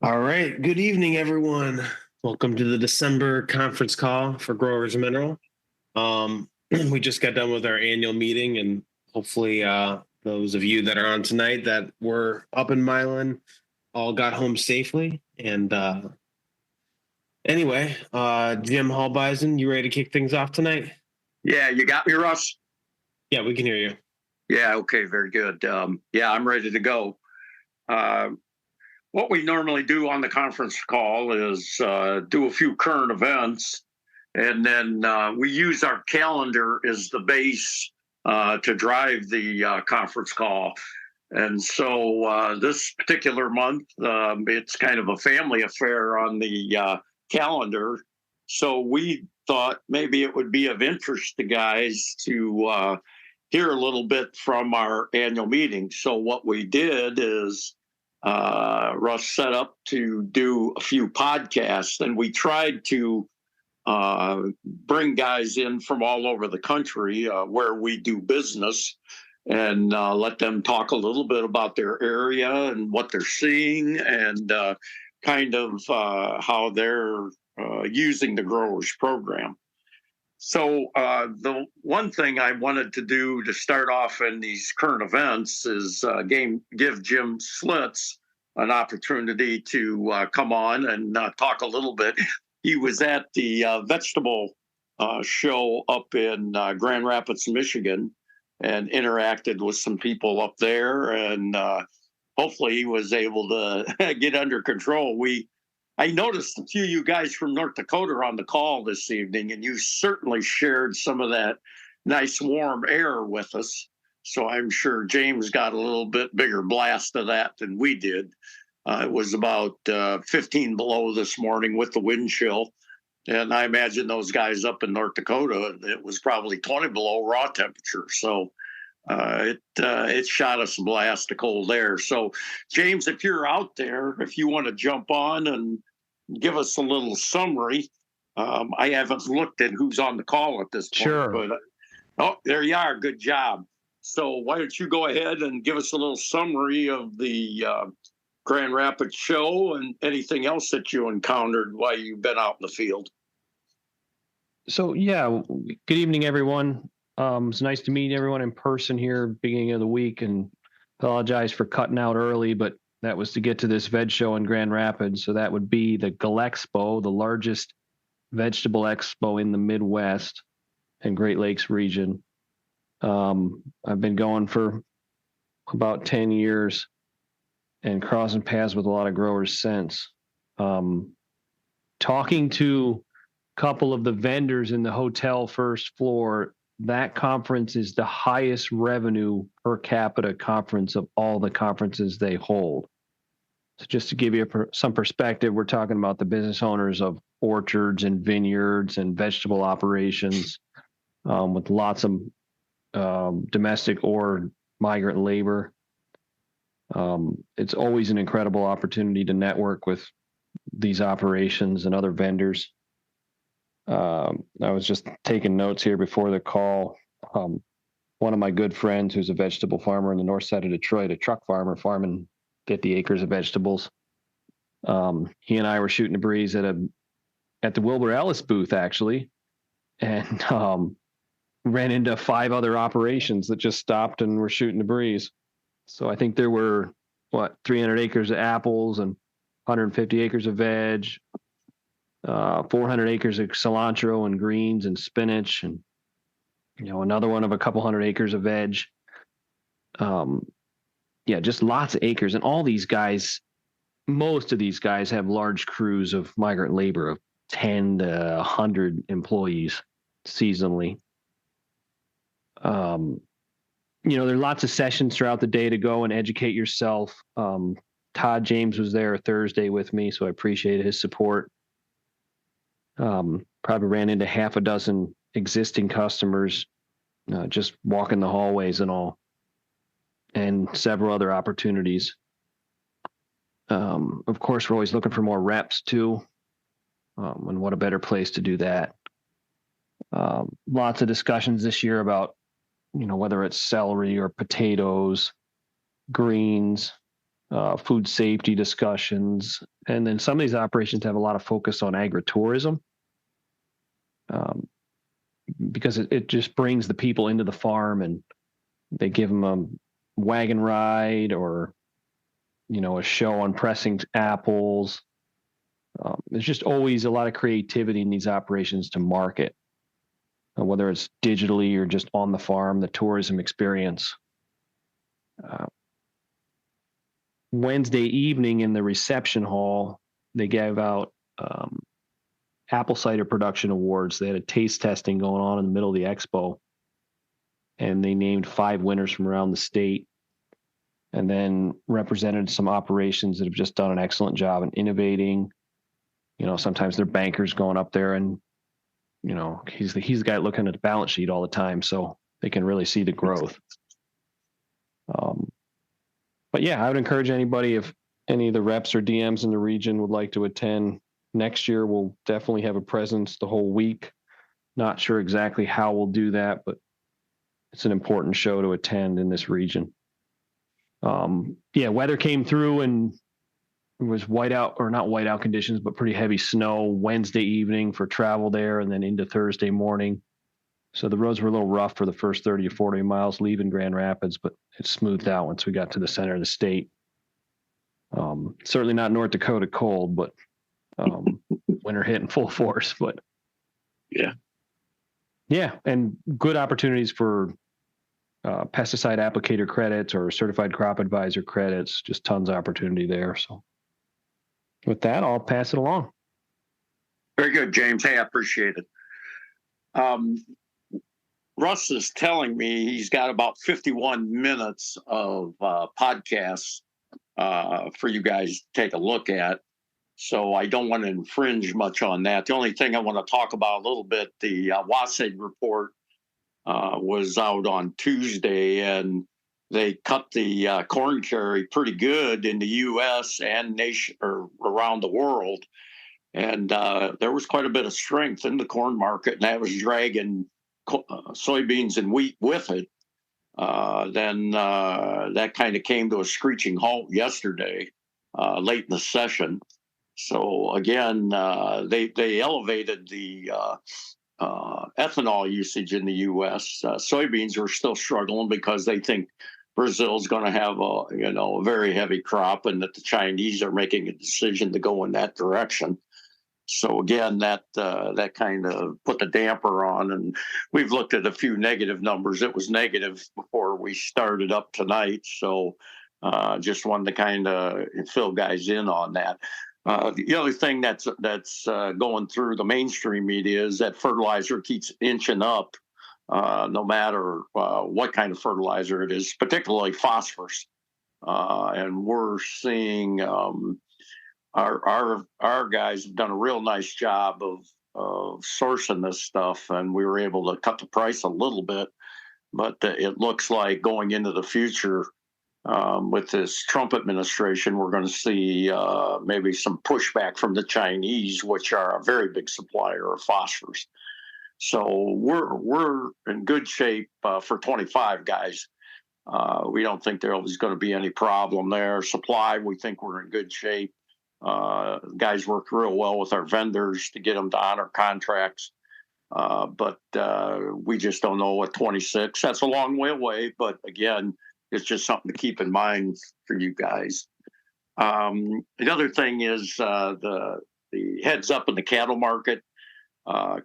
All right. Good evening, everyone. Welcome to the December conference call for Growers Mineral. We just got done with our annual meeting, and hopefully, those of you that are on tonight that were up in Milan all got home safely. And anyway, Jim Hallbeisen, you ready to kick things off tonight? Yeah, you got me, Russ? Yeah, we can hear you. Yeah, okay, very good. Yeah, I'm ready to go. Uh, what we normally do on the conference call is do a few current events, and then we use our calendar as the base to drive the conference call. And so this particular month, it's kind of a family affair on the calendar. So we thought maybe it would be of interest to guys to hear a little bit from our annual meeting. So what we did is Russ set up to do a few podcasts, and we tried to bring guys in from all over the country where we do business and let them talk a little bit about their area and what they're seeing and kind of how they're using the growers program. So the one thing I wanted to do to start off in these current events is give Jim Slitz an opportunity to come on and talk a little bit. He was at the vegetable show up in Grand Rapids, Michigan, and interacted with some people up there, and hopefully he was able to get under control. I noticed a few of you guys from North Dakota are on the call this evening, and you certainly shared some of that nice warm air with us. So I'm sure James got a little bit bigger blast of that than we did. It was about 15 below this morning with the wind chill. And I imagine those guys up in North Dakota, it was probably 20 below raw temperature. So it shot us a blast of cold air. So, James, if you're out there, if you want to jump on and give us a little summary. I haven't looked at who's on the call at this point. Sure. But oh, there you are. Good job. So why don't you go ahead and give us a little summary of the Grand Rapids show and anything else that you encountered while you've been out in the field. So, yeah, good evening, everyone. It's nice to meet everyone in person here, beginning of the week, and apologize for cutting out early, but that was to get to this veg show in Grand Rapids. So that would be the Galexpo, the largest vegetable expo in the Midwest and Great Lakes region. I've been going for about 10 years and crossing paths with a lot of growers since. Talking to a couple of the vendors in the hotel first floor, that conference is the highest revenue per capita conference of all the conferences they hold. So just to give you some perspective, we're talking about the business owners of orchards and vineyards and vegetable operations with lots of domestic or migrant labor. It's always an incredible opportunity to network with these operations and other vendors. I was just taking notes here before the call. One of my good friends who's a vegetable farmer in the north side of Detroit, a truck farmer farming 50 acres of vegetables. He and I were shooting a breeze at the Wilbur Ellis booth, actually, and ran into 5 other operations that just stopped and were shooting a breeze. So I think there were, 300 acres of apples and 150 acres of veg, 400 acres of cilantro and greens and spinach, and another one of a couple hundred acres of veg. Just lots of acres. And all these guys, most of these guys have large crews of migrant labor of 10 to 100 employees seasonally. There are lots of sessions throughout the day to go and educate yourself. Todd James was there Thursday with me, so I appreciated his support. Probably ran into half a dozen existing customers just walking the hallways and all, and several other opportunities. Of course, we're always looking for more reps too, and what a better place to do that. Lots of discussions this year about, whether it's celery or potatoes, greens, food safety discussions. And then some of these operations have a lot of focus on agritourism, because it just brings the people into the farm, and they give them a wagon ride or, a show on pressing apples. There's just always a lot of creativity in these operations to market, whether it's digitally or just on the farm, the tourism experience. Wednesday evening in the reception hall, they gave out apple cider production awards. They had a taste testing going on in the middle of the expo, and they named 5 winners from around the state, and then represented some operations that have just done an excellent job in innovating. Sometimes they're bankers going up there, and he's the guy looking at the balance sheet all the time, so they can really see the growth. But yeah, I would encourage anybody, if any of the reps or DMs in the region would like to attend. Next year, we'll definitely have a presence the whole week. Not sure exactly how we'll do that, but it's an important show to attend in this region. Weather came through, and it was whiteout, or not whiteout conditions, but pretty heavy snow Wednesday evening for travel there, and then into Thursday morning. So the roads were a little rough for the first 30 or 40 miles leaving Grand Rapids, but it smoothed out once we got to the center of the state. Certainly not North Dakota cold, but winter hit in full force. But yeah, and good opportunities for pesticide applicator credits or certified crop advisor credits. Just tons of opportunity there. So with that, I'll pass it along. Very good, James. Hey, I appreciate it. Russ is telling me he's got about 51 minutes of podcasts for you guys to take a look at. So I don't want to infringe much on that. The only thing I want to talk about a little bit, the WASDE report was out on Tuesday, and they cut the corn carry pretty good in the U.S. and nation or around the world. And there was quite a bit of strength in the corn market, and that was dragging soybeans and wheat with it. Then that kind of came to a screeching halt yesterday, late in the session. So again, they elevated the ethanol usage in the U.S. Soybeans are still struggling because they think Brazil's going to have a very heavy crop, and that the Chinese are making a decision to go in that direction. So again, that kind of put the damper on, and we've looked at a few negative numbers. It was negative before we started up tonight, so just wanted to kind of fill guys in on that. The other thing that's going through the mainstream media is that fertilizer keeps inching up, no matter what kind of fertilizer it is, particularly phosphorus, and we're seeing. Our guys have done a real nice job of sourcing this stuff, and we were able to cut the price a little bit. But it looks like going into the future, with this Trump administration, we're going to see maybe some pushback from the Chinese, which are a very big supplier of phosphorus. So we're in good shape for 25, guys. We don't think there's going to be any problem there. Supply, we think we're in good shape. Guys work real well with our vendors to get them to honor contracts. But we just don't know what 26. That's a long way away. But again, it's just something to keep in mind for you guys. The other thing is the heads up in the cattle market.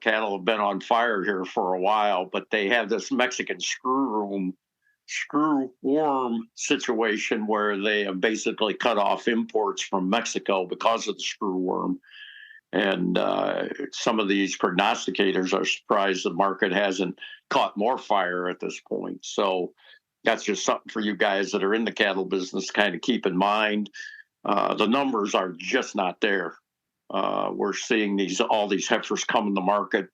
Cattle have been on fire here for a while, but they have this Mexican screw worm situation where they have basically cut off imports from Mexico because of the screw worm. And some of these prognosticators are surprised the market hasn't caught more fire at this point. So that's just something for you guys that are in the cattle business to kind of keep in mind. The numbers are just not there. We're seeing all these heifers come in the market,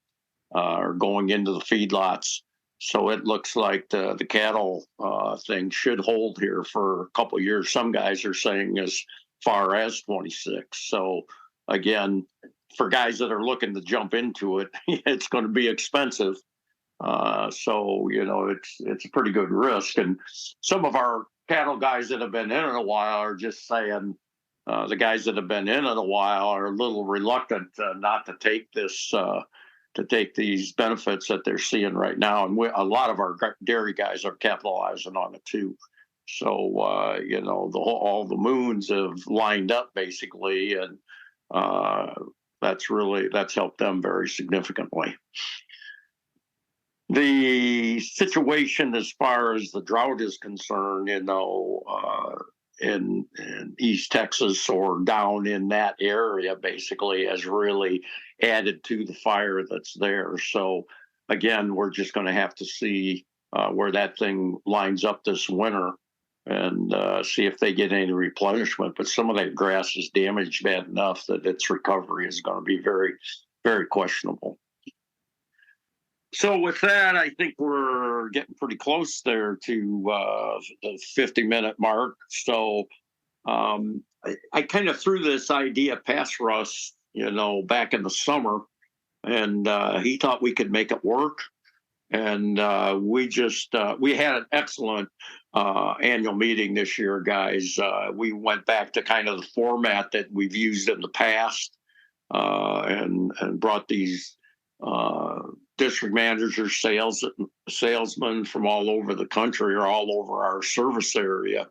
are going into the feedlots. So it looks like the cattle thing should hold here for a couple of years. Some guys are saying as far as 26. So again, for guys that are looking to jump into it, it's going to be expensive. So it's a pretty good risk. And some of our cattle guys that have been in it a while are just saying the guys that have been in it a while are a little reluctant not to take this to take these benefits that they're seeing right now, and a lot of our dairy guys are capitalizing on it too. So you know, all the moons have lined up basically, and that's helped them very significantly. The situation as far as the drought is concerned, you know, in East Texas or down in that area basically has really added to the fire that's there. So again, we're just going to have to see where that thing lines up this winter and see if they get any replenishment. But some of that grass is damaged bad enough that its recovery is going to be very, very questionable. So with that, I think we're getting pretty close there to the 50-minute mark. So I kind of threw this idea past Russ, you know, back in the summer, and he thought we could make it work. And we had an excellent annual meeting this year, guys. We went back to kind of the format that we've used in the past, and brought these district managers, salesmen from all over the country or all over our service area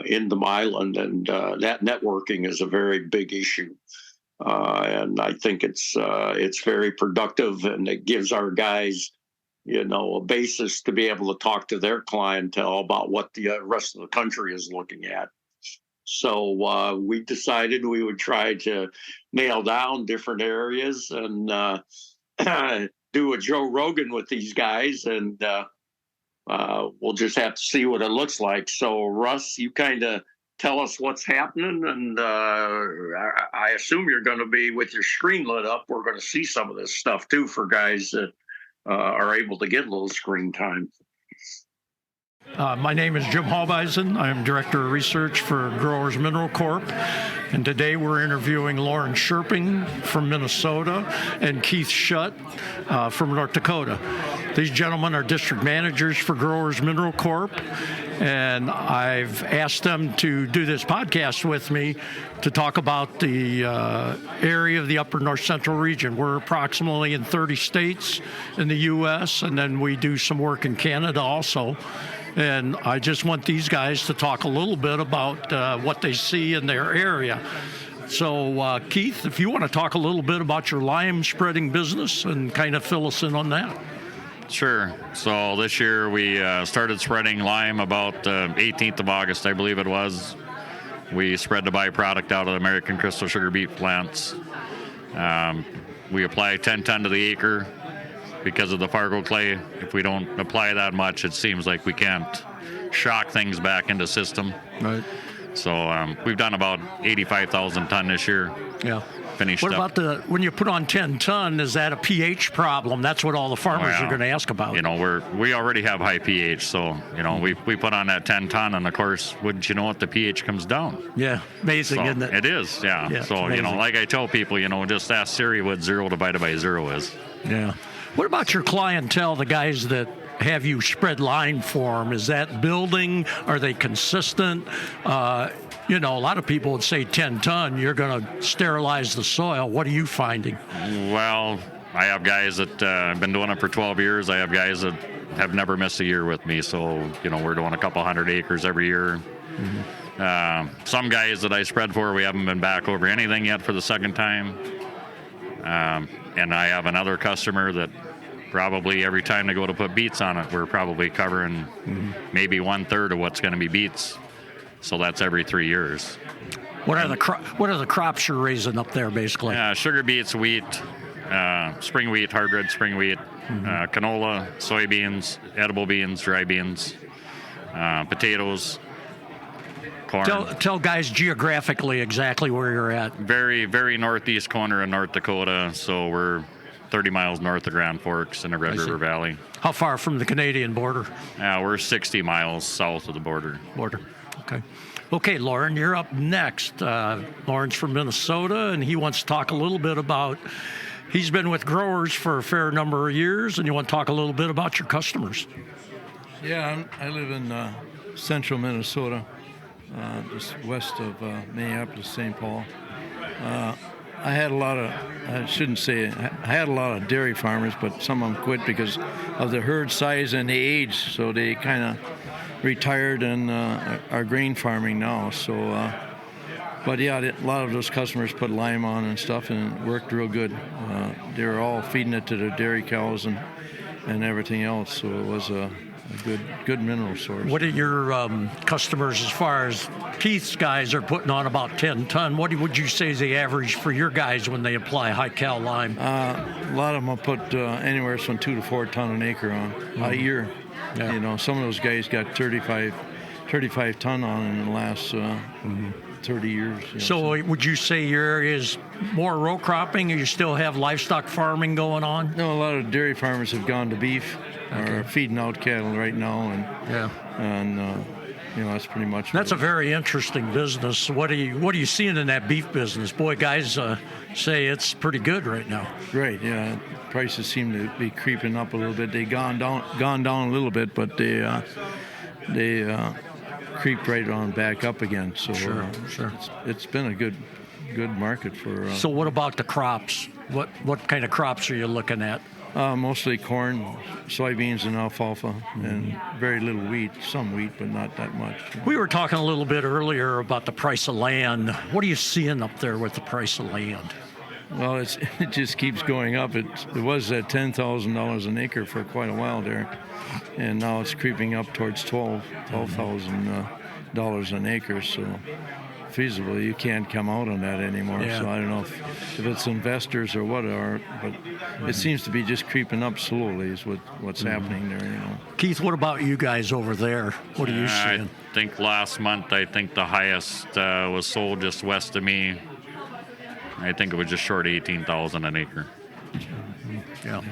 into Milan, and that networking is a very big issue. And I think it's very productive, and it gives our guys, you know, a basis to be able to talk to their clientele about what the rest of the country is looking at. So we decided we would try to nail down different areas and do a Joe Rogan with these guys, and we'll just have to see what it looks like. So Russ, you kind of tell us what's happening, and I assume you're going to be with your screen lit up. We're going to see some of this stuff too for guys that are able to get a little screen time. My name is Jim Halbeisen. I'm Director of Research for Growers Mineral Corp. And today we're interviewing Lauren Scherping from Minnesota and Keith Schutt from North Dakota. These gentlemen are district managers for Growers Mineral Corp. And I've asked them to do this podcast with me to talk about the area of the upper north central region. We're approximately in 30 states in the U.S., and then we do some work in Canada also. And I just want these guys to talk a little bit about what they see in their area. So, Keith, if you want to talk a little bit about your lime spreading business and kind of fill us in on that. Sure. So this year we started spreading lime about 18th of August, I believe it was. We spread the byproduct out of the American Crystal Sugar beet plants. We apply 10 ton to the acre. Because of the Fargo clay, if we don't apply that much, it seems like we can't shock things back into system. Right. So we've done about 85,000 ton this year. Yeah. Finished What up. about when you put on 10 ton, is that a pH problem? That's what all the farmers are going to ask about. You know, we already have high pH, so, you know, we put on that 10 ton, and of course, wouldn't you know it, the pH comes down. Yeah, amazing, So isn't it? it is, yeah. Yeah, So, it's you know, amazing. like I tell people, you know, just ask Siri what 0 divided by 0 is. Yeah. What about your clientele, the guys that have you spread lime for them? Is that building? Are they consistent? You know, a lot of people would say 10 ton, you're going to sterilize the soil. What are you finding? Well, I have guys that have been doing it for 12 years. I have guys that have never missed a year with me. So, you know, we're doing a couple hundred acres every year. Mm-hmm. Some guys that I spread for, we haven't been back over anything yet for the second time. And I have another customer that probably every time they go to put beets on it, we're probably covering maybe 1/3 of what's going to be beets. So that's every 3 years. What are the crops you're raising up there, basically? Sugar beets, wheat, spring wheat, hard red spring wheat, canola, soybeans, edible beans, dry beans, potatoes, corn. Tell guys geographically exactly where you're at. Very, very northeast corner of North Dakota. So we're 30 miles north of Grand Forks in the Red River Valley. How far from the Canadian border? We're 60 miles south of the border. Okay, Lauren, you're up next. Lauren's from Minnesota, and he wants to talk a little bit about, he's been with growers for a fair number of years, and you want to talk a little bit about your customers. Yeah, I live in central Minnesota, just west of Minneapolis, St. Paul. I had a lot of, I shouldn't say, I had a lot of dairy farmers, but some of them quit because of the herd size and the age. So they kind of retired and are grain farming now. So, but yeah, a lot of those customers put lime on and stuff, and it worked real good. They were all feeding it to their dairy cows and everything else. So it was a good mineral source. What are your customers, as far as Keith's guys are putting on about 10 ton? What would you say is the average for your guys when they apply high cal lime? A lot of them will put anywhere from 2 to 4 ton an acre on a year. Yeah. You know, some of those guys got 35 ton on in the last 30 years. You know, So would you say your area is more row cropping, or you still have livestock farming going on? no, a lot of dairy farmers have gone to beef or feeding out cattle right now, and you know, that's pretty much. That's a what very interesting business. What are you seeing in that beef business? Boy, guys say it's pretty good right now. Right, yeah. Prices seem to be creeping up a little bit. They gone down a little bit, but they creeped right on back up again. So Sure. it's been a good market for. So what about the crops? What kind of crops are you looking at? Mostly corn, soybeans, and alfalfa, and very little wheat. Some wheat, but not that much. We were talking a little bit earlier about the price of land. What are you seeing up there with the price of land? Well, it just keeps going up. It was at $10,000 an acre for quite a while there, and now it's creeping up towards $12,000 an acre. So feasibly, you can't come out on that anymore. Yeah. So I don't know if it's investors or what are, but it seems to be just creeping up slowly. Is what's happening there. You know. Keith, what about you guys over there? What are you seeing? I think last month, the highest was sold just west of me. I think it was just short of 18,000 an acre. Yeah.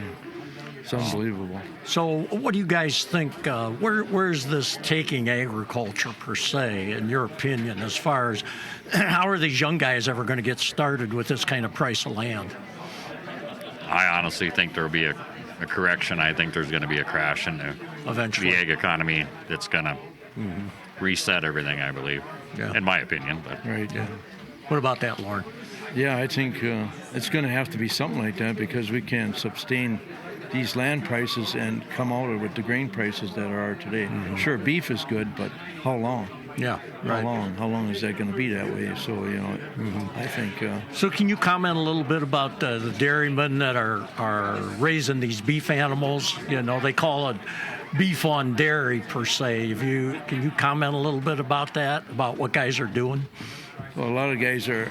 It's unbelievable. So what do you guys think, where's this taking agriculture per se, in your opinion, as far as how are these young guys ever going to get started with this kind of price of land? I honestly think there will be a correction. I think there's going to be a crash in Eventually. the ag economy that's going to reset everything, I believe, Yeah. in my opinion. But Right. Yeah. What about that, Lauren? Yeah, I think it's going to have to be something like that because we can't sustain these land prices and come out with the grain prices that are today. Sure, beef is good, but how long? Yeah, right. How long is that going to be that way? So, you know, I think... So can you comment a little bit about the dairymen that are raising these beef animals? You know, they call it beef on dairy per se. Can you comment a little bit about that, about what guys are doing? well, a lot of guys are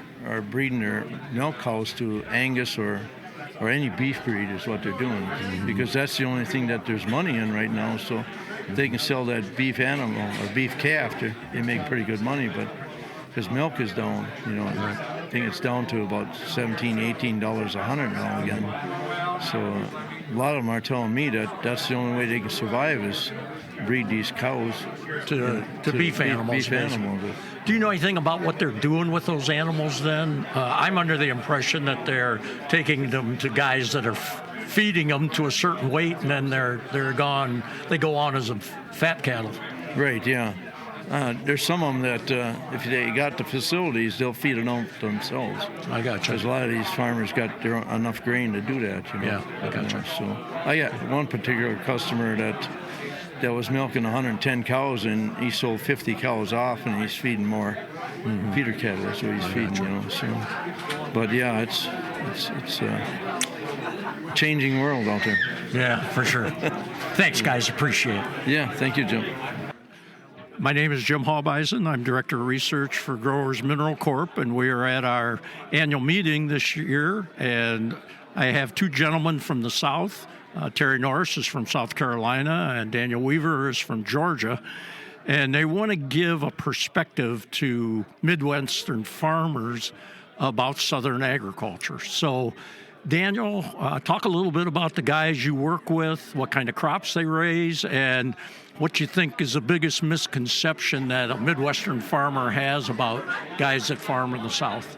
breeding their milk cows to Angus or any beef breed is what they're doing because that's the only thing that there's money in right now. So if they can sell that beef animal or beef calf, they make pretty good money. But because milk is down, you know, I think it's down to about $17, $18 a hundred now again. So a lot of them are telling me that that's the only way they can survive is breed these cows To beef animals. Beef basically. animals. Do you know anything about what they're doing with those animals then? I'm under the impression that they're taking them to guys that are feeding them to a certain weight, and then they go on as a fat cattle. Right, yeah. There's some of them that if they got the facilities, they'll feed it out themselves. I got you. Because a lot of these farmers got enough grain to do that, you know. Yeah, I gotcha. So I got one particular customer that was milking 110 cows, and he sold 50 cows off, and he's feeding more feeder cattle. That's what he's feeding, you know. So, but yeah, it's a changing world out there. Yeah, for sure. Thanks, guys. Appreciate it. Yeah, thank you, Jim. My name is Jim Halbeisen. I'm Director of Research for Growers Mineral Corp., and we are at our annual meeting this year. And I have two gentlemen from the South. Terry Norris is from South Carolina, and Daniel Weaver is from Georgia. And they want to give a perspective to Midwestern farmers about Southern agriculture. So, Daniel, talk a little bit about the guys you work with, what kind of crops they raise, and what you think is the biggest misconception that a Midwestern farmer has about guys that farm in the South.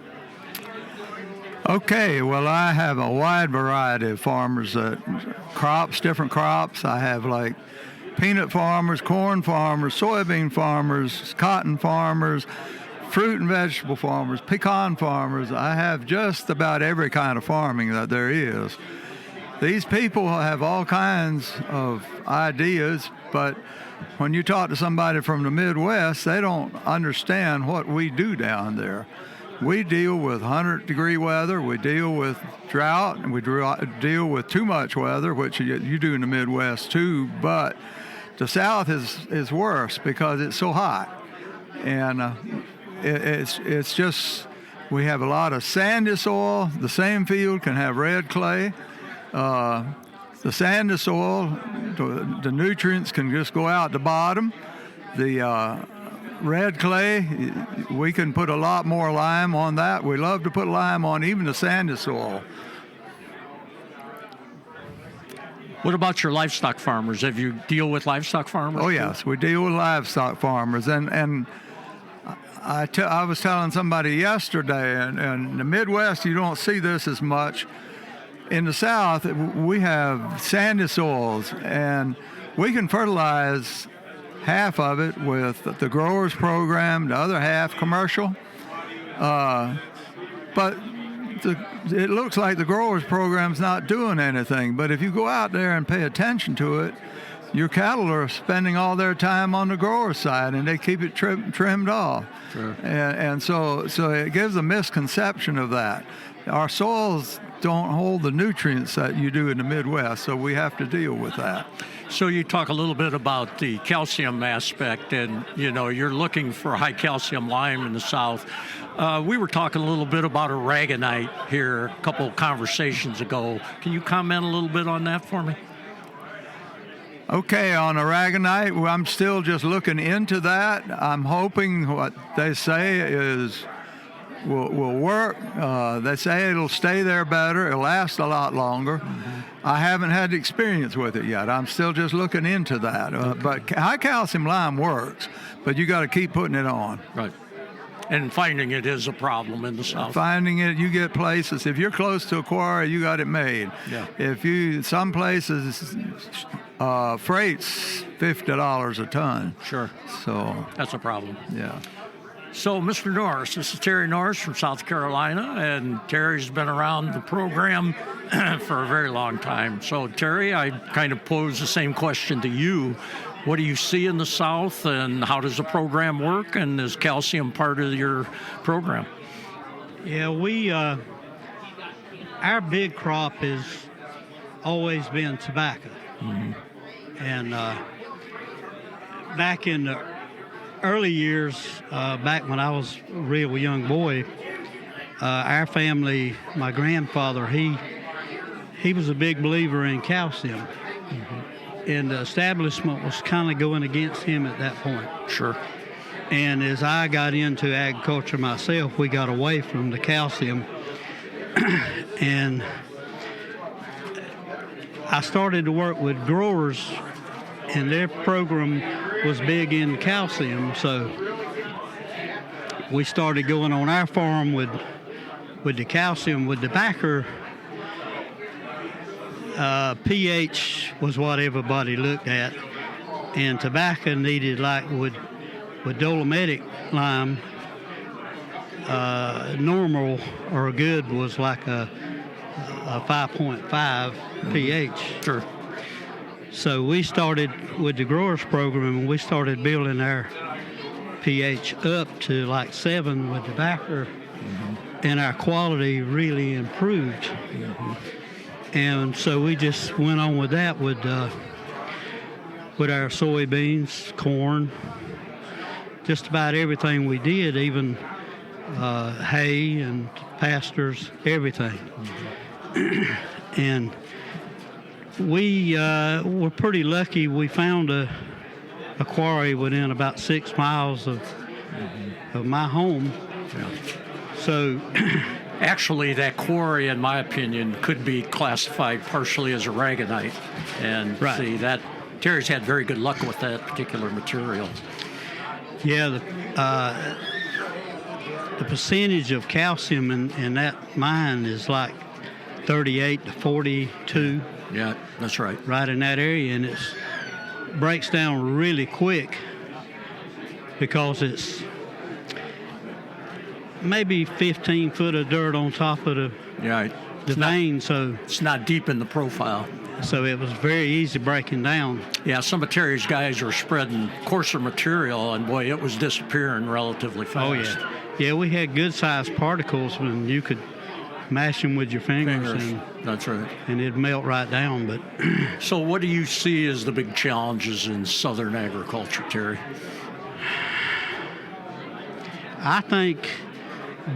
Okay, well, I have a wide variety of farmers, different crops. I have like peanut farmers, corn farmers, soybean farmers, cotton farmers, fruit and vegetable farmers, pecan farmers. I have just about every kind of farming that there is. These people have all kinds of ideas, but when you talk to somebody from the Midwest, they don't understand what we do down there. We deal with 100-degree weather, we deal with drought, and we deal with too much weather, which you do in the Midwest too, but the South is worse because it's so hot. And it's just, we have a lot of sandy soil. The same field can have red clay. The sandy soil, the nutrients can just go out the bottom. The red clay, we can put a lot more lime on that. We love to put lime on even the sandy soil. What about your livestock farmers? Have you deal with livestock farmers? Oh, too? yes, we deal with livestock farmers. And I was telling somebody yesterday, and in the Midwest, you don't see this as much. In the South, we have sandy soils, and we can fertilize half of it with the growers program, the other half commercial. But it looks like the growers program's not doing anything. But if you go out there and pay attention to it, your cattle are spending all their time on the grower side, and they keep it trimmed off. Sure. And so it gives a misconception of that. Our soils don't hold the nutrients that you do in the Midwest, so we have to deal with that. So you talk a little bit about the calcium aspect, and you're looking for high calcium lime in the South. We were talking a little bit about aragonite here a couple of conversations ago. Can you comment a little bit on that for me? Okay, on aragonite, well, I'm still just looking into that. I'm hoping what they say will work. They say it'll stay there better. It'll last a lot longer. Mm-hmm. I haven't had experience with it yet. I'm still just looking into that. Okay. But high calcium lime works, but you got to keep putting it on. Right. And finding it is a problem in the South. Finding it, you get places. If you're close to a quarry, you got it made. Yeah. Some places, freight's $50 a ton. Sure. So that's a problem. Yeah. So, Mr. Norris, this is Terry Norris from South Carolina, and Terry's been around the program for a very long time. So, Terry, I kind of pose the same question to you. What do you see in the South, and how does the program work, and is calcium part of your program? Yeah, our big crop has always been tobacco. Mm-hmm. And back in the early years, back when I was a real young boy, our family, my grandfather, he was a big believer in calcium. Mm-hmm. And the establishment was kind of going against him at that point. Sure. And as I got into agriculture myself, we got away from the calcium. And I started to work with growers, and their program was big in calcium. So we started going on our farm with the calcium, with the backer. pH was what everybody looked at, and tobacco needed, like with dolomitic lime, normal or good was like a 5.5 pH. Sure. So we started with the growers program, and we started building our pH up to like 7 with the backer, and our quality really improved. Mm-hmm. And so we just went on with that with our soybeans, corn, just about everything we did, even hay and pastures, everything. Mm-hmm. And we were pretty lucky. We found a quarry within about 6 miles of my home. Yeah. So actually, that quarry, in my opinion, could be classified partially as aragonite. And right. See, that Terry's had very good luck with that particular material. Yeah, the percentage of calcium in that mine is like 38 to 42. Yeah, that's right. Right in that area, and it's breaks down really quick because it's maybe 15 foot of dirt on top of the Yeah, vein, so it's not deep in the profile. it was very easy breaking down. Yeah, some of Terry's guys were spreading coarser material, and boy, it was disappearing relatively fast. Oh yeah, we had good sized particles when you could mash them with your fingers. That's right. And it'd melt right down. But So what do you see as the big challenges in southern agriculture, Terry? I think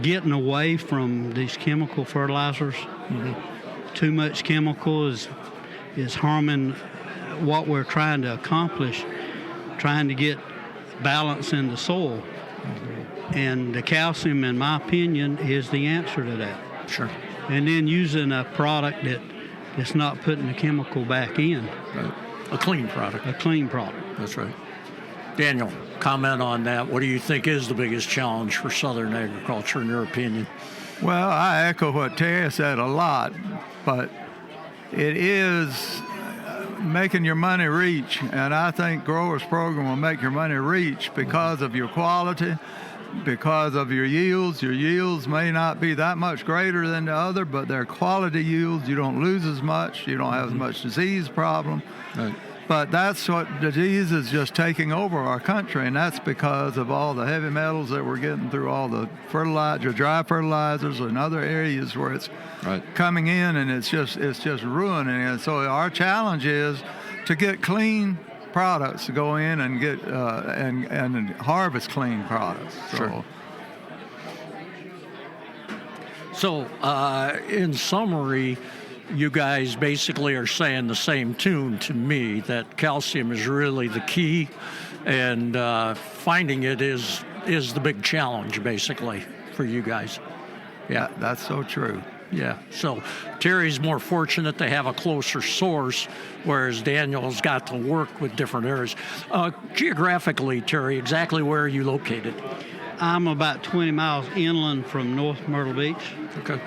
getting away from these chemical fertilizers, too much chemical is harming what we're trying to accomplish, trying to get balance in the soil. And the calcium, in my opinion, is the answer to that. Sure. And then using a product that's not putting the chemical back in. Right. A clean product. A clean product. That's right. Daniel, comment on that. What do you think is the biggest challenge for southern agriculture, in your opinion? Well, I echo what Terry said a lot, but it is making your money reach, and I think Growers Program will make your money reach because of your quality, because of your yields. Your yields may not be that much greater than the other, but they're quality yields. You don't lose as much. You don't have as much disease problem. Right. But that's what disease is just taking over our country, and that's because of all the heavy metals that we're getting through all the dry fertilizers and other areas where it's coming in, and it's just ruining it. So our challenge is to get clean products to go in and get and harvest clean products. Sure. So, in summary, you guys basically are saying the same tune to me, that calcium is really the key, and finding it is the big challenge, basically, for you guys. Yeah, that's so true. Yeah. So Terry's more fortunate to have a closer source, whereas Daniel's got to work with different areas. Geographically, Terry, exactly where are you located? I'm about 20 miles inland from North Myrtle Beach. Okay.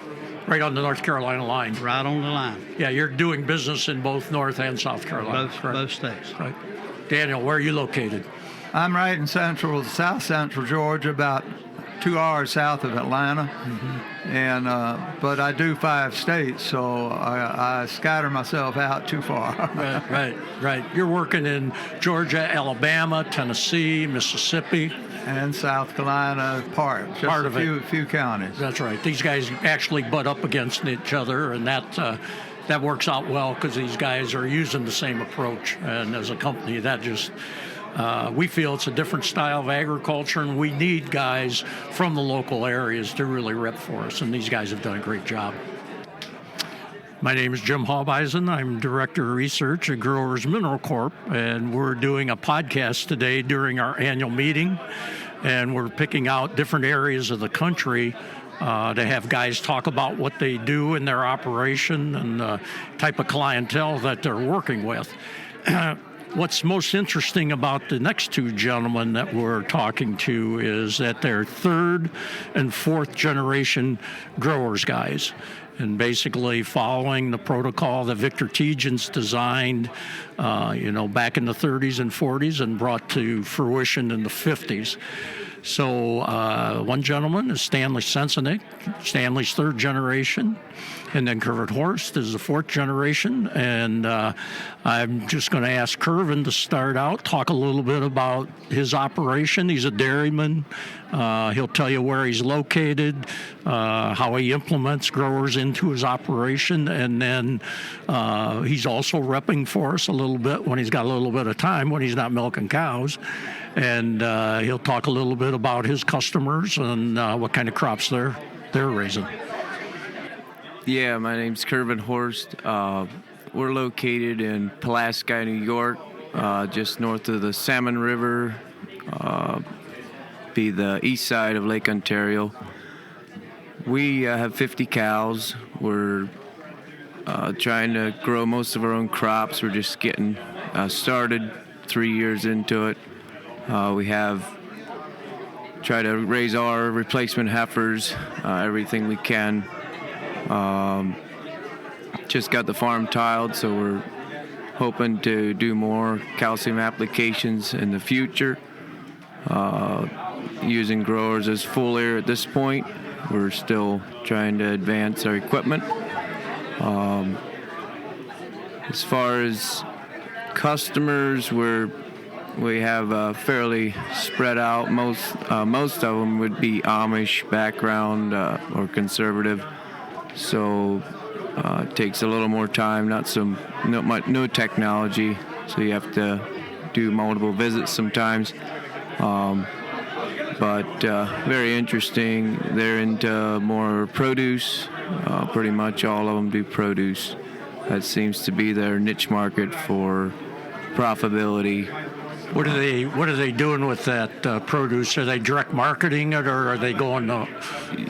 Right on the North Carolina line. Right on the line. Yeah, you're doing business in both North and South Carolina. Both states. Right. Daniel, where are you located? I'm right in south central Georgia, about 2 hours south of Atlanta, and but I do 5 states, so I scatter myself out too far. Right. You're working in Georgia, Alabama, Tennessee, Mississippi, and South Carolina, part of a few counties. That's right. These guys actually butt up against each other, and that works out well because these guys are using the same approach, and as a company, that just. We feel it's a different style of agriculture, and we need guys from the local areas to really rep for us, and these guys have done a great job. My name is Jim Halbeisen. I'm Director of Research at Growers Mineral Corp., and we're doing a podcast today during our annual meeting, and we're picking out different areas of the country to have guys talk about what they do in their operation and the type of clientele that they're working with. What's most interesting about the next 2 gentlemen that we're talking to is that they're 3rd and 4th generation growers guys, and basically following the protocol that Victor Tegens designed, back in the 30s and 40s and brought to fruition in the 50s. So one gentleman is Stanley Sensenik, Stanley's 3rd generation, and then Kervin Horst is the 4th generation. And I'm just going to ask Kervin to start out, talk a little bit about his operation. He's a dairyman. He'll tell you where he's located, how he implements growers into his operation, and then he's also repping for us a little bit when he's got a little bit of time, when he's not milking cows. And he'll talk a little bit about his customers and what kind of crops they're raising. Yeah, my name's Kervin Horst. We're located in Pulaski, New York, just north of the Salmon River, be the east side of Lake Ontario. We have 50 cows. We're trying to grow most of our own crops. We're just getting started, 3 years into it. We have tried to raise our replacement heifers, everything we can. Just got the farm tiled, so we're hoping to do more calcium applications in the future. Using growers as full air at this point. We're still trying to advance our equipment. As far as customers, we have fairly spread out. Most of them would be Amish background or conservative, so it takes a little more time. No technology, so you have to do multiple visits sometimes. But very interesting. They're into more produce. Pretty much all of them do produce. That seems to be their niche market for profitability. What are they doing with that produce? Are they direct marketing it, or are they going to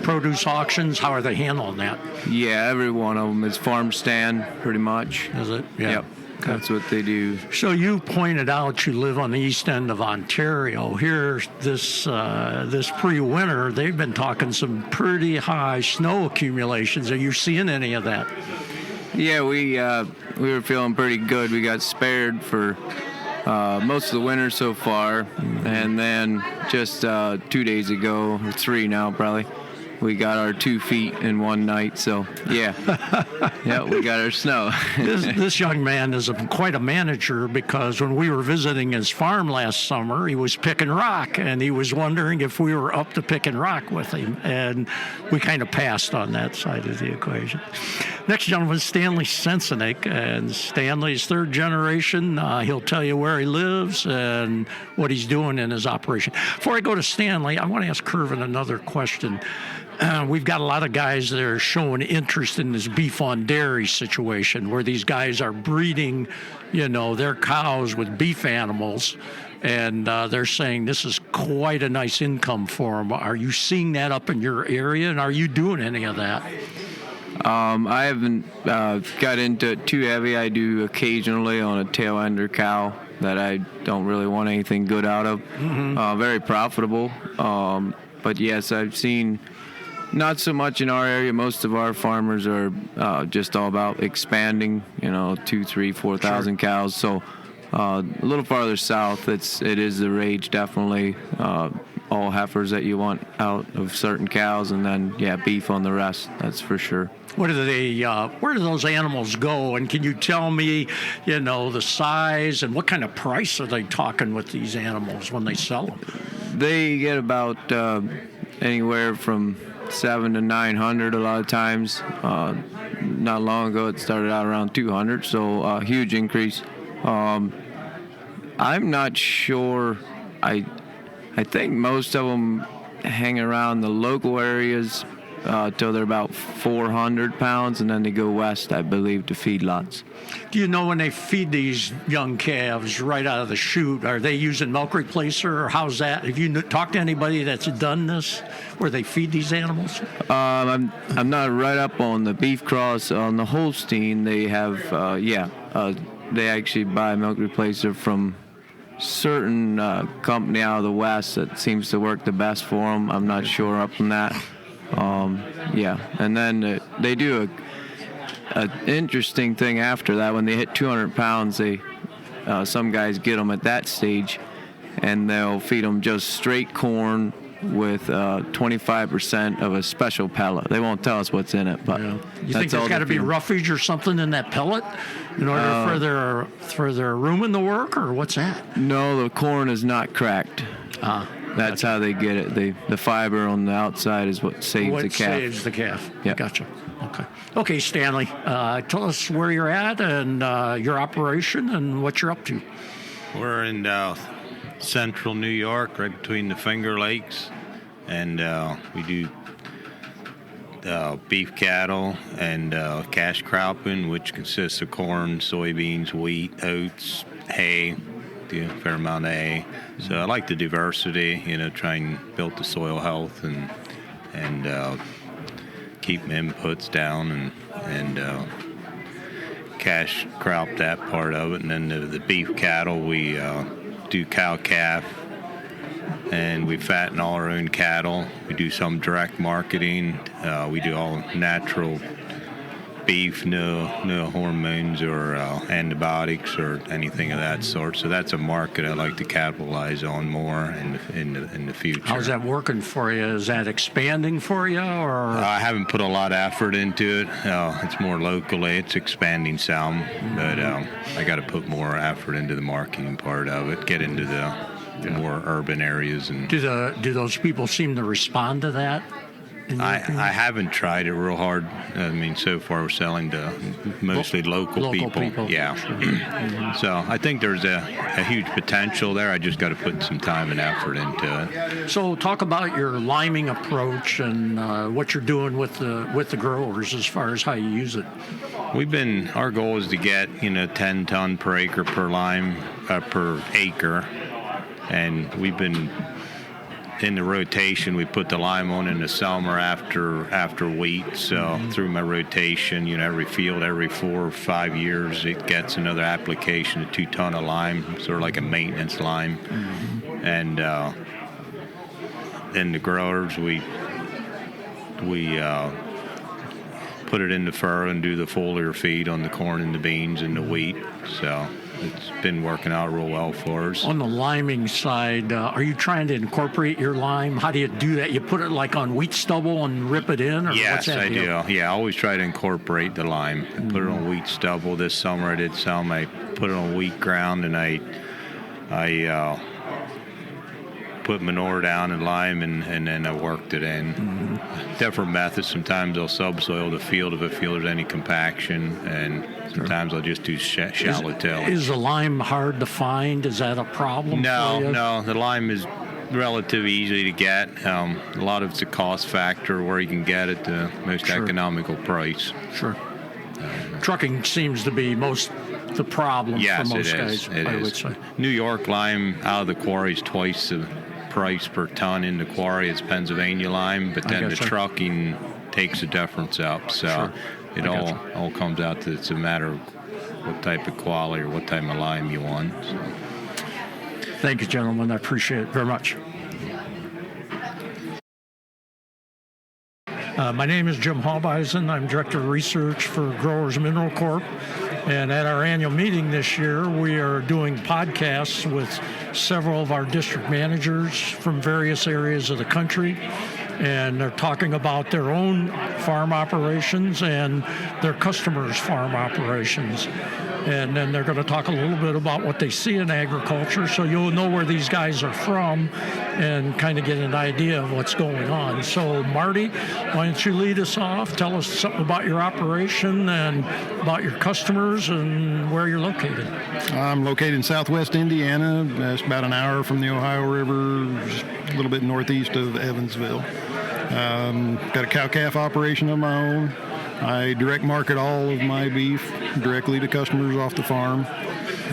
produce auctions? How are they handling that? Yeah, every one of them is farm stand, pretty much. Is it? Yeah. Yep. That's what they do. So you pointed out you live on the east end of Ontario. Here, this pre-winter, they've been talking some pretty high snow accumulations. Are you seeing any of that? Yeah, we were feeling pretty good. We got spared for most of the winter so far, and then just 2 days ago, or 3 now probably, we got our 2 feet in one night. So yeah, we got our snow. This young man is quite a manager, because when we were visiting his farm last summer, he was picking rock, and he was wondering if we were up to picking rock with him, and we kind of passed on that side of the equation. Next gentleman is Stanley Sensenik, and Stanley's third generation. He'll tell you where he lives and what he's doing in his operation. Before I go to Stanley, I want to ask Kervin another question. We've got a lot of guys that are showing interest in this beef on dairy situation, where these guys are breeding, their cows with beef animals, and they're saying this is quite a nice income for them. Are you seeing that up in your area, and are you doing any of that? I haven't got into it too heavy. I do occasionally on a tail ender cow that I don't really want anything good out of. Mm-hmm. Very profitable. But yes, I've seen not so much in our area. Most of our farmers are just all about expanding, 2, 3, 4,000 cows. So a little farther south, it is the rage, definitely. All heifers that you want out of certain cows, and then beef on the rest. That's for sure. Where do those animals go? And can you tell me, the size and what kind of price are they talking with these animals when they sell them? They get about anywhere from $700 to $900 a lot of times. Not long ago, it started out around $200, so a huge increase. I'm not sure. I think most of them hang around the local areas till they're about 400 pounds, and then they go west, I believe, to feedlots. Do you know when they feed these young calves right out of the chute, are they using milk replacer, or how's that? Have you talked to anybody that's done this, where they feed these animals? I'm not right up on the beef cross. On the Holstein, they have, they actually buy milk replacer from certain company out of the west that seems to work the best for them. I'm not sure up on that. And then they do an interesting thing after that. When they hit 200 pounds, some guys get them at that stage, and they'll feed them just straight corn with 25% of a special pellet. They won't tell us what's in it, but you think there's got to be roughage or something in that pellet in order for their room in the work, or what's that? No, the corn is not cracked. That's how they get it. The fiber on the outside is what saves the calf. Saves the calf. Yep. Gotcha. Okay, Stanley, tell us where you're at and your operation and what you're up to. We're in central New York, right between the Finger Lakes, and we do beef cattle and cash cropping, which consists of corn, soybeans, wheat, oats, hay. Do a fair amount of hay. So I like the diversity, try and build the soil health and keep inputs down and cash crop that part of it. And then the beef cattle, we do cow calf, and we fatten all our own cattle. We do some direct marketing. We do all natural beef, no hormones or antibiotics or anything of that sort. So that's a market I'd like to capitalize on more in the future. How's that working for you? Is that expanding for you, or? I haven't put a lot of effort into it. It's more locally. It's expanding some, but I got to put more effort into the marketing part of it, get into the more urban areas. And Do those people seem to respond to that? I haven't tried it real hard. I mean, so far we're selling to mostly local people. Yeah. Sure. So I think there's a huge potential there. I just got to put some time and effort into it. So talk about your liming approach and what you're doing with the growers as far as how you use it. Our goal is to get 10 ton per acre per lime per acre, and we've been in the rotation. We put the lime on in the summer after wheat. So through my rotation, every field, every 4 or 5 years, it gets another application of 2 ton of lime, sort of like a maintenance lime. And in the growers, we put it in the furrow and do the foliar feed on the corn and the beans and the wheat. So it's been working out real well for us. On the liming side, are you trying to incorporate your lime? How do you do that? You put it like on wheat stubble and rip it in? Or Yes, what's that I deal? do. Yeah, I always try to incorporate the lime. I put it on wheat stubble. This summer I did some. I put it on wheat ground, and I put manure down and lime, and then I worked it in. Different methods. Sometimes I'll subsoil the field if I feel there's any compaction, and sometimes I'll just do shallow tillage. Is the lime hard to find? Is that a problem for you? No. The lime is relatively easy to get. A lot of it's a cost factor where you can get it the most economical price. Sure. Trucking seems to be the problem Yes, for most it guys, is. It I would is. say. New York lime out of the quarry is twice the price per ton in the quarry as Pennsylvania lime, but then the gotcha. trucking takes the difference up. So Sure. it all comes out to it's a matter of what type of quality or what type of lime you want. So. Thank you, gentlemen. I appreciate it very much. My name is Jim Halbeisen. I'm Director of Research for Growers Mineral Corp. And at our annual meeting this year, we are doing podcasts with several of our district managers from various areas of the country. And they're talking about their own farm operations and their customers' farm operations. And then they're going to talk a little bit about what they see in agriculture, so you'll know where these guys are from and kind of get an idea of what's going on. So, Marty, why don't you lead us off? Tell us something about your operation and about your customers and where you're located. I'm located in southwest Indiana. That's about an hour from the Ohio River, just a little bit northeast of Evansville. Got a cow-calf operation of my own. I direct market all of my beef directly to customers off the farm.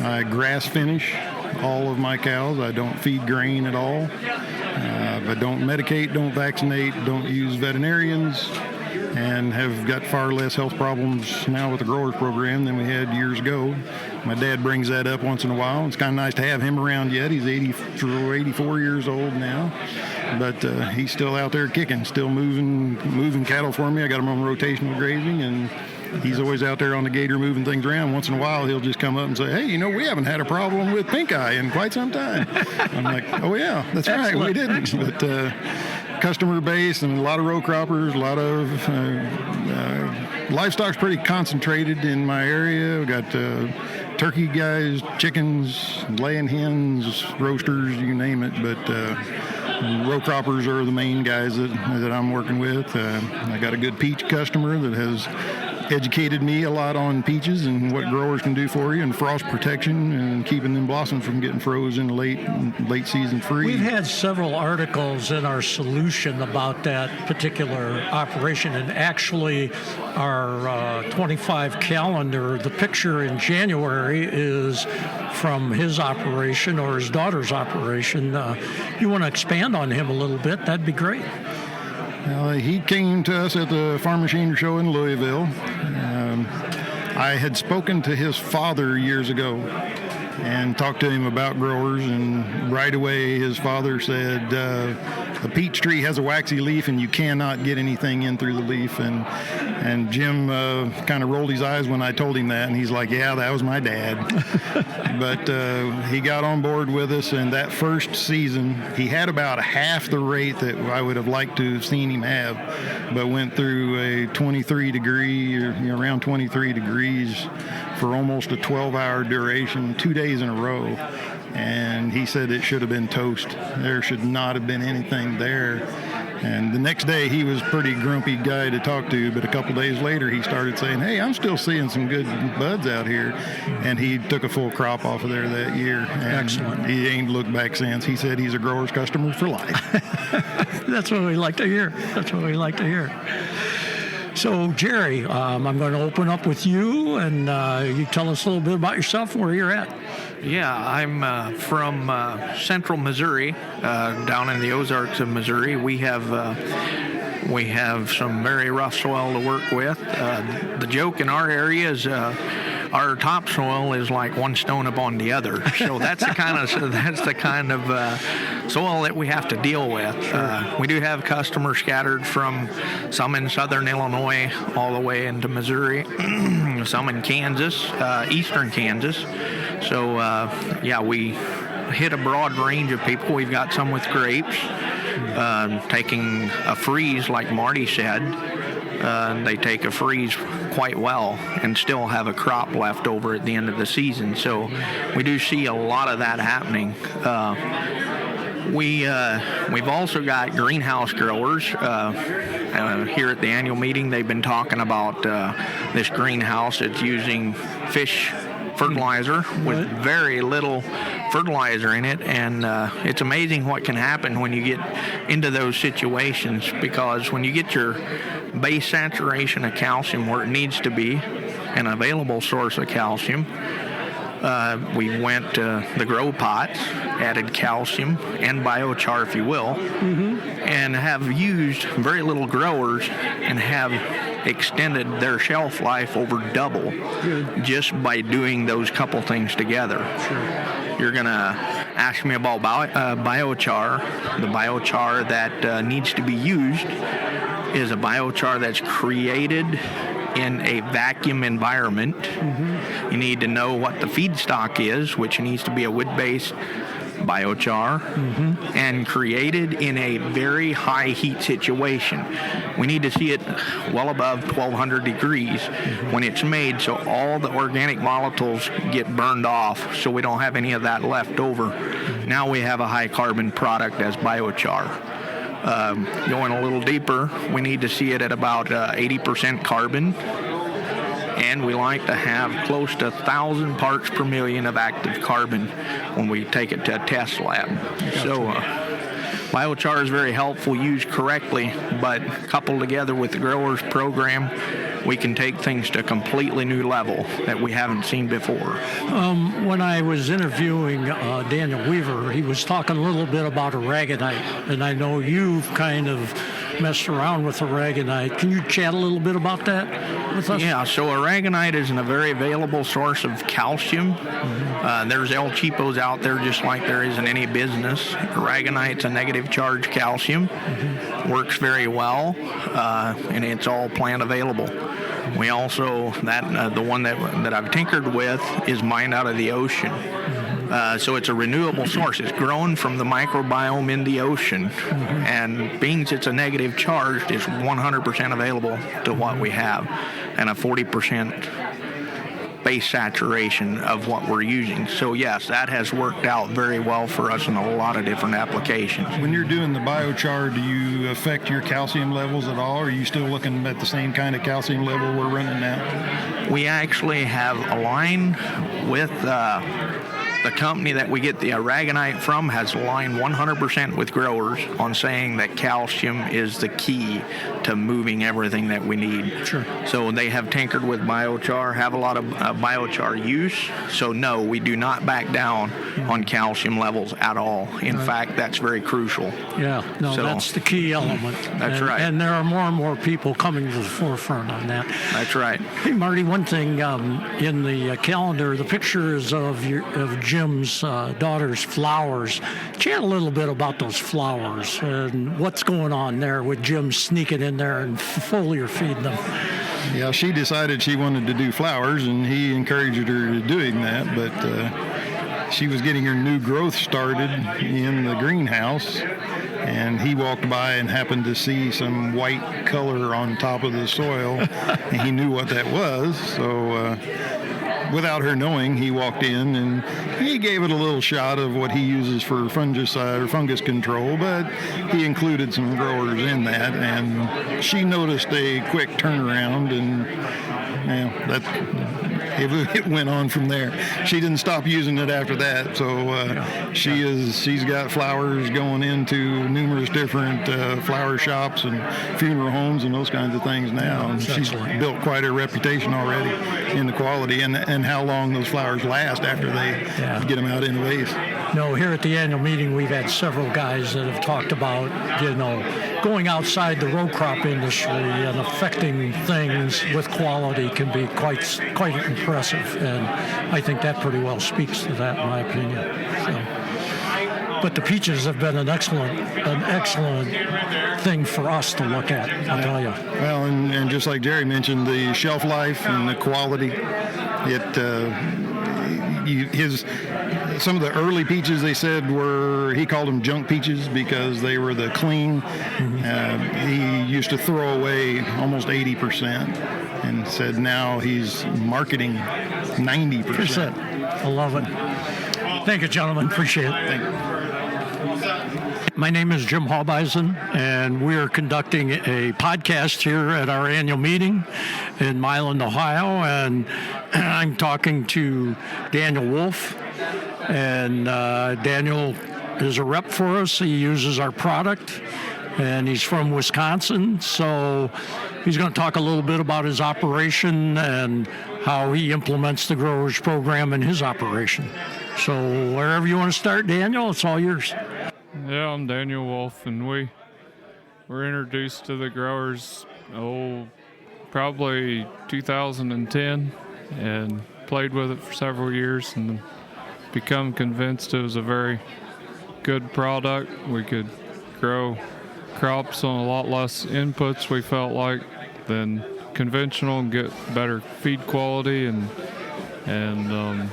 I grass finish all of my cows. I don't feed grain at all. I don't medicate, don't vaccinate, don't use veterinarians, and have got far less health problems now with the growers program than we had years ago. My dad brings that up once in a while. It's kind of nice to have him around yet. He's 84 years old now, but he's still out there kicking, still moving cattle for me. I got him on rotational grazing, and he's always out there on the gator moving things around. Once in a while, he'll just come up and say, hey, we haven't had a problem with pink eye in quite some time. I'm like, oh, yeah, that's right, we didn't. Excellent. But customer base and a lot of row croppers, a lot of livestock's pretty concentrated in my area. We got turkey guys, chickens, laying hens, roasters, you name it. But row croppers are the main guys that I'm working with. I got a good peach customer that has educated me a lot on peaches and what growers can do for you, and frost protection and keeping them blossoms from getting frozen late season free. We've had several articles in our solution about that particular operation, and actually our 25 calendar, the picture in January is from his operation or his daughter's operation. You want to expand on him a little bit? That'd be great. He came to us at the Farm Machinery Show in Louisville. I had spoken to his father years ago and talked to him about growers, and right away his father said, a peach tree has a waxy leaf and you cannot get anything in through the leaf. And And Jim kind of rolled his eyes when I told him that, and he's like, yeah, that was my dad. But he got on board with us, and that first season, he had about half the rate that I would have liked to have seen him have, but went through a 23 degree, or around 23 degrees for almost a 12-hour duration, 2 days in a row. And he said it should have been toast. There should not have been anything there. And the next day, he was a pretty grumpy guy to talk to, but a couple days later, he started saying, hey, I'm still seeing some good buds out here. And he took a full crop off of there that year. And excellent. He ain't looked back since. He said he's a grower's customer for life. That's what we like to hear. That's what we like to hear. So, Jerry, I'm going to open up with you, and you tell us a little bit about yourself and where you're at. Yeah, I'm from central Missouri, down in the Ozarks of Missouri. We have some very rough soil to work with. The joke in our area is our topsoil is like one stone upon the other. So that's the kind of soil that we have to deal with. We do have customers scattered from some in southern Illinois all the way into Missouri, some in Kansas, eastern Kansas. So, we hit a broad range of people. We've got some with grapes, taking a freeze, like Marty said. They take a freeze quite well and still have a crop left over at the end of the season. So we do see a lot of that happening. We've also got greenhouse growers. Here at the annual meeting, they've been talking about this greenhouse. It's using fish fertilizer with very little fertilizer in it, and it's amazing what can happen when you get into those situations, because when you get your base saturation of calcium where it needs to be, an available source of calcium, we went to the grow pots, added calcium and biochar, if you will, and have used very little growers and have extended their shelf life over double just by doing those couple things together. Sure. You're going to ask me about biochar. The biochar that needs to be used is a biochar that's created in a vacuum environment. You need to know what the feedstock is, which needs to be a wood-based biochar, and created in a very high heat situation. We need to see it well above 1200 degrees when it's made, so all the organic volatiles get burned off, so we don't have any of that left over. Now we have a high carbon product as biochar. Going a little deeper, we need to see it at about 80% carbon, and we like to have close to 1,000 parts per million of active carbon when we take it to a test lab. So biochar is very helpful used correctly, but coupled together with the growers program, we can take things to a completely new level that we haven't seen before. When I was interviewing Daniel Weaver, he was talking a little bit about aragonite, and I know you've kind of messed around with aragonite. Can you chat a little bit about that with us? Yeah, so aragonite is a very available source of calcium. There's El Cheapos out there just like there is in any business. Aragonite's a negative charge calcium. Works very well, and it's all plant available. We also, the one that I've tinkered with is mined out of the ocean. So it's a renewable source. It's grown from the microbiome in the ocean. And being it's a negative charge, it's 100% available to what we have, and a 40% base saturation of what we're using. So yes, that has worked out very well for us in a lot of different applications. When you're doing the biochar, do you affect your calcium levels at all? Or are you still looking at the same kind of calcium level we're running now? We actually have aligned with the company that we get the aragonite from has aligned 100% with growers on saying that calcium is the key to moving everything that we need. Sure. So they have tinkered with biochar, have a lot of biochar use. So no, we do not back down on calcium levels at all. In fact, that's very crucial. Yeah, no, So- that's the key element. That's right. And there are more and more people coming to the forefront on that. That's right. Hey, Marty, one thing in the calendar, the pictures of Jim's daughter's flowers. Chat a little bit about those flowers and what's going on there with Jim sneaking in there and foliar feeding them. Yeah, she decided she wanted to do flowers, and he encouraged her to doing that, but she was getting her new growth started in the greenhouse, and he walked by and happened to see some white color on top of the soil, and he knew what that was, so without her knowing, he walked in and he gave it a little shot of what he uses for fungicide or fungus control, but he included some growers in that, and she noticed a quick turnaround, and it went on from there. She didn't stop using it after that, so she's got flowers going into numerous different flower shops and funeral homes and those kinds of things now. And she's built quite a reputation already in the quality and how long those flowers last after they get them out in a vase. No, here at the annual meeting, we've had several guys that have talked about, going outside the row crop industry and affecting things with quality can be quite impressive, and I think that pretty well speaks to that, in my opinion. So. But the peaches have been an excellent thing for us to look at, I'll tell you. Well, and just like Jerry mentioned, the shelf life and the quality, some of the early peaches they said he called them junk peaches because they were the clean. He used to throw away almost 80% and said now he's marketing 90%. I love it. Thank you, gentlemen. Appreciate it. Thank you. My name is Jim Halbeisen, and we are conducting a podcast here at our annual meeting in Milan, Ohio, and I'm talking to Daniel Wolf, and Daniel is a rep for us. He uses our product, and he's from Wisconsin, so he's going to talk a little bit about his operation and how he implements the growers program in his operation. So wherever you want to start, Daniel, it's all yours. Yeah, I'm Daniel Wolf, and we were introduced to the growers, probably 2010, and played with it for several years and become convinced it was a very good product. We could grow crops on a lot less inputs, we felt like, than conventional, and get better feed quality, and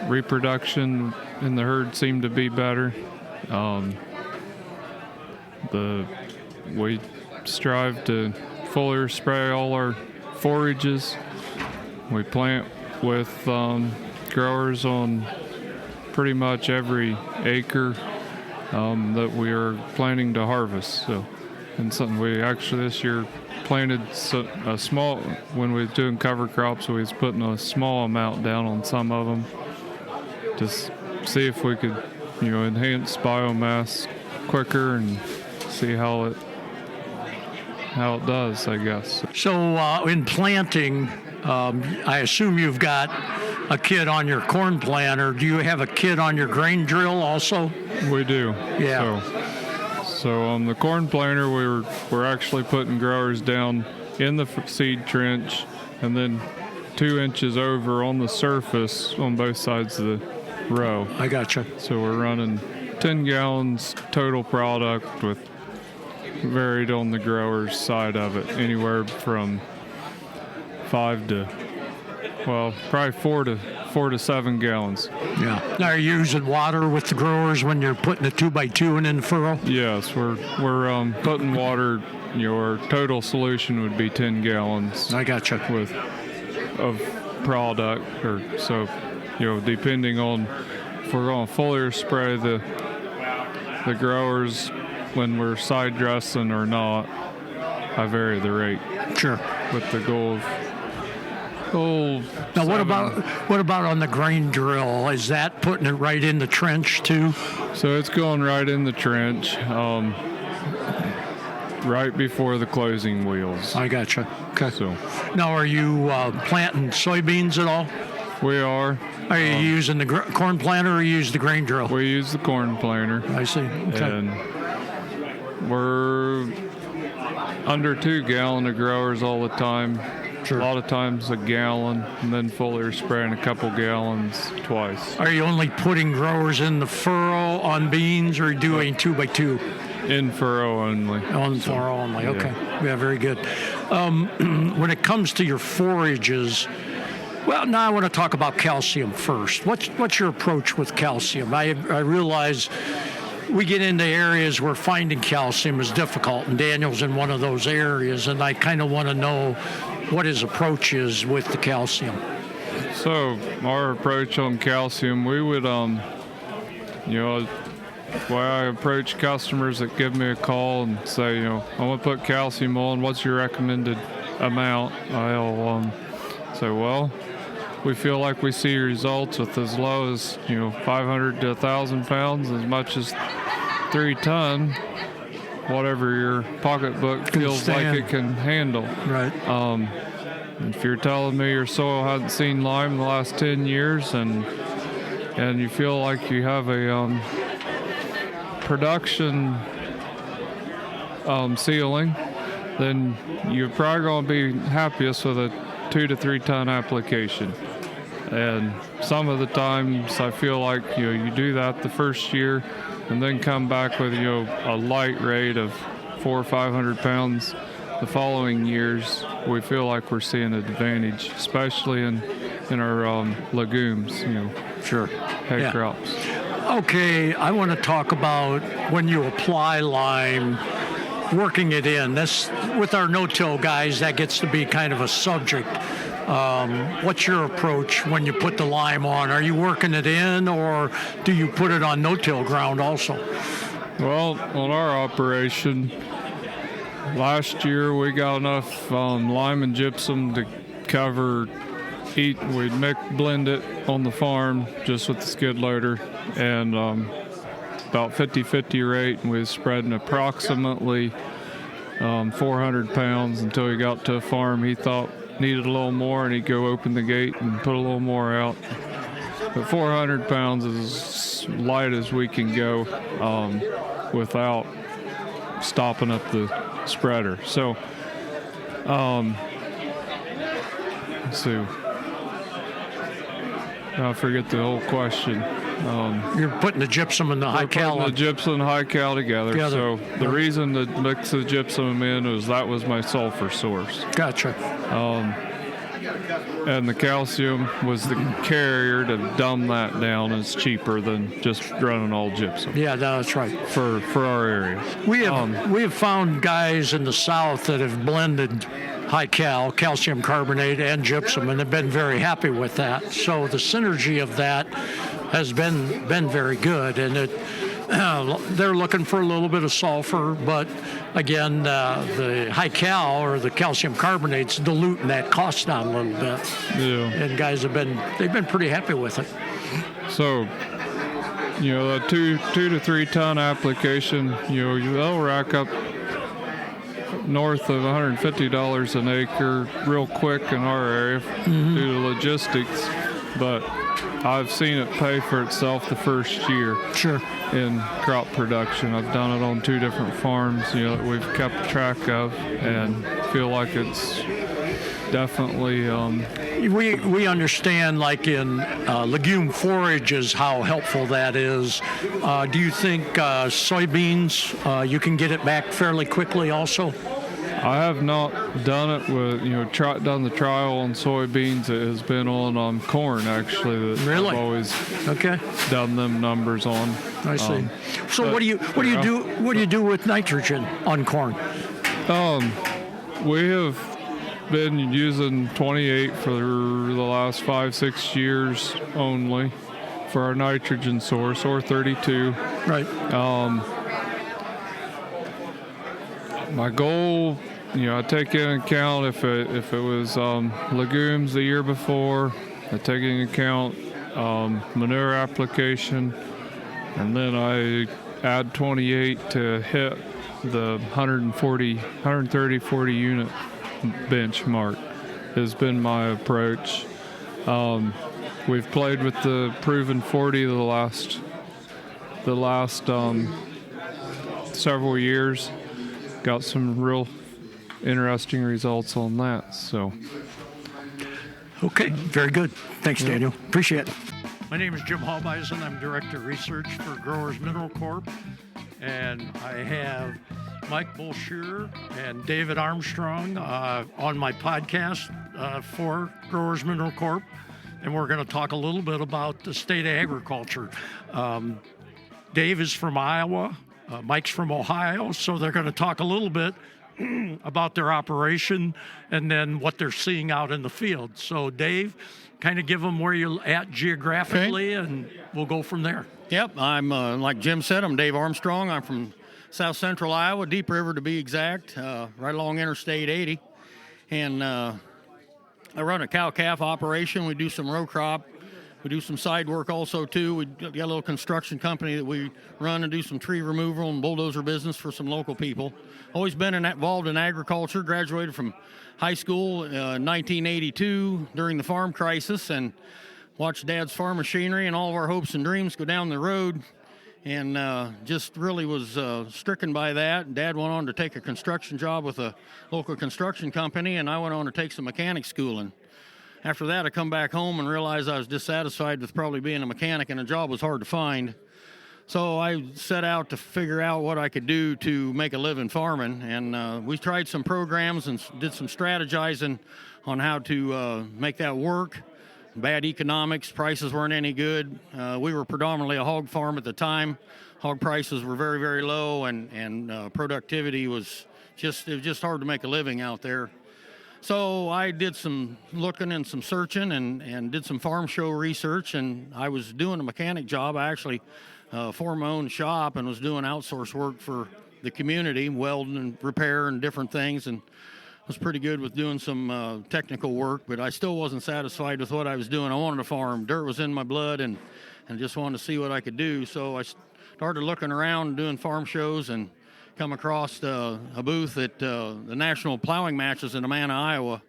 reproduction in the herd seemed to be better. We strive to foliar spray all our forages. We plant with growers on pretty much every acre that we are planning to harvest. So, and something we actually this year planted a small, when we were doing cover crops, we was putting a small amount down on some of them to see if we could enhance biomass quicker and see how it does, I guess. So in planting, I assume you've got a kit on your corn planter. Do you have a kit on your grain drill also? We do. Yeah. So on the corn planter, we're actually putting growers down in the seed trench, and then 2 inches over on the surface on both sides of the row. I gotcha. So we're running 10 gallons total product, with varied on the grower's side of it, anywhere from 5 to, probably 4 to 7 gallons. Yeah. Now, are you using water with the growers when you're putting a 2x2 in the furrow? Yes, we're putting water. Your total solution would be 10 gallons. I gotcha. Of product, or so. Depending on if we're going to foliar spray the growers when we're side dressing or not, I vary the rate. Sure. With the goal of now, what about on the grain drill? Is that putting it right in the trench too? So it's going right in the trench, right before the closing wheels. I gotcha. Okay. So now, are you planting soybeans at all? We are. Are you using the corn planter or you use the grain drill? We use the corn planter. I see. Okay. And we're under 2 gallon of growers all the time. Sure. A lot of times a gallon, and then foliar spraying a couple gallons twice. Are you only putting growers in the furrow on beans, or doing 2x2? In furrow only. On furrow only. Okay. Yeah, very good. When it comes to your forages, well, now I want to talk about calcium first. What's your approach with calcium? I realize we get into areas where finding calcium is difficult, and Daniel's in one of those areas, and I kind of want to know what his approach is with the calcium. So our approach on calcium, we would, the way I approach customers that give me a call and say, I want to put calcium on, what's your recommended amount? I'll say, well, we feel like we see results with as low as 500 to 1,000 pounds, as much as 3 ton, whatever your pocketbook feels like it can handle. Right. If you're telling me your soil hasn't seen lime in the last 10 years and you feel like you have a production ceiling, then you're probably going to be happiest with a 2 to 3 ton application. And some of the times I feel like you do that the first year and then come back with a light rate of 400 or 500 pounds the following years. We feel like we're seeing an advantage, especially in our legumes, Sure. hay crops. Okay, I want to talk about when you apply lime, working it in. This, with our no-till guys, that gets to be kind of a subject. What's your approach when you put the lime on? Are you working it in, or do you put it on no-till ground also? Well, on our operation, last year we got enough lime and gypsum to cover we'd blend it on the farm just with the skid loader, and about 50-50 rate, and we was spreading approximately 400 pounds until he got to a farm he thought needed a little more, and he'd go open the gate and put a little more out. But 400 pounds is as light as we can go without stopping up the spreader. So, let's see. I forget the whole question. You're putting the gypsum and the high cal. The gypsum and high cal together. So the reason to mix the gypsum in was that was my sulfur source. Gotcha. And the calcium was the carrier to dumb that down. It's cheaper than just running all gypsum. Yeah, that's right. For our area. We have found guys in the south that have blended high cal, calcium carbonate, and gypsum, and have been very happy with that. So the synergy of that has been very good, and they're looking for a little bit of sulfur, but again, the high cal or the calcium carbonate's diluting that cost down a little bit. Yeah. And guys they've been pretty happy with it. So, a 2 to 3 ton application, they'll rack up north of $150 an acre real quick in our area due to logistics, but I've seen it pay for itself the first year. Sure. In crop production. I've done it on 2 different farms, that we've kept track of, and feel like it's definitely. We understand, like in legume forages, how helpful that is. Do you think soybeans, you can get it back fairly quickly also? I have not done it with, done the trial on soybeans. It has been on corn, actually, that really? I've always done them numbers on. I see. So what do you do with nitrogen on corn? We have been using 28 for the last 5-6 years only for our nitrogen source, or 32. Right. My goal, I take into account if it was legumes the year before, I take into account manure application, and then I add 28 to hit the 130-40 unit benchmark has been my approach. We've played with the proven 40 the last several years. Got some real interesting results on that. So. Okay, very good. Thanks, Daniel. Appreciate it. My name is Jim Halbeisen. I'm Director of Research for Growers Mineral Corp. and I have Mike Bolsher and David Armstrong on my podcast for Growers Mineral Corp. And we're going to talk a little bit about the state of agriculture. Dave is from Iowa, Mike's from Ohio, so they're going to talk a little bit about their operation and then what they're seeing out in the field. So Dave, kind of give them where you're at geographically, and we'll go from there. Yep, I'm like Jim said, I'm Dave Armstrong. I'm from South Central Iowa, Deep River to be exact, right along Interstate 80. And I run a cow-calf operation. We do some row crop. We do some side work also, too. We got a little construction company that we run and do some tree removal and bulldozer business for some local people. Always been involved in agriculture. Graduated from high school in 1982 during the farm crisis and watched Dad's farm machinery and all of our hopes and dreams go down the road, and just really was stricken by that. Dad went on to take a construction job with a local construction company, and I went on to take some mechanic schooling. After that, I come back home and realized I was dissatisfied with probably being a mechanic, and a job was hard to find. So I set out to figure out what I could do to make a living farming, and we tried some programs and did some strategizing on how to make that work. Bad economics, prices weren't any good. We were predominantly a hog farm at the time. Hog prices were very, very low, and productivity was just hard to make a living out there. So I did some looking and some searching and did some farm show research, and I was doing a mechanic job. I actually formed my own shop and was doing outsource work for the community, welding and repair and different things, and was pretty good with doing some technical work, but I still wasn't satisfied with what I was doing. I wanted to farm. Dirt was in my blood, and just wanted to see what I could do. So I started looking around, doing farm shows, and come across a booth at the National Plowing Matches in Amana, Iowa,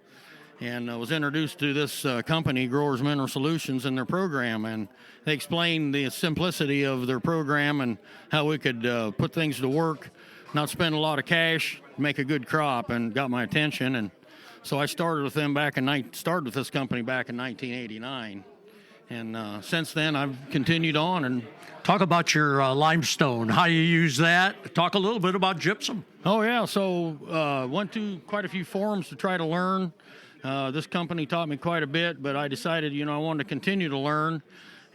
and was introduced to this company, Growers Mineral Solutions, and their program. And they explained the simplicity of their program and how we could put things to work, not spend a lot of cash, make a good crop, and got my attention. And so I started with them started with this company back in 1989. And since then, I've continued on. And talk about your limestone, how you use that. Talk a little bit about gypsum. Oh, yeah. So went to quite a few forums to try to learn. This company taught me quite a bit, but I decided, I wanted to continue to learn.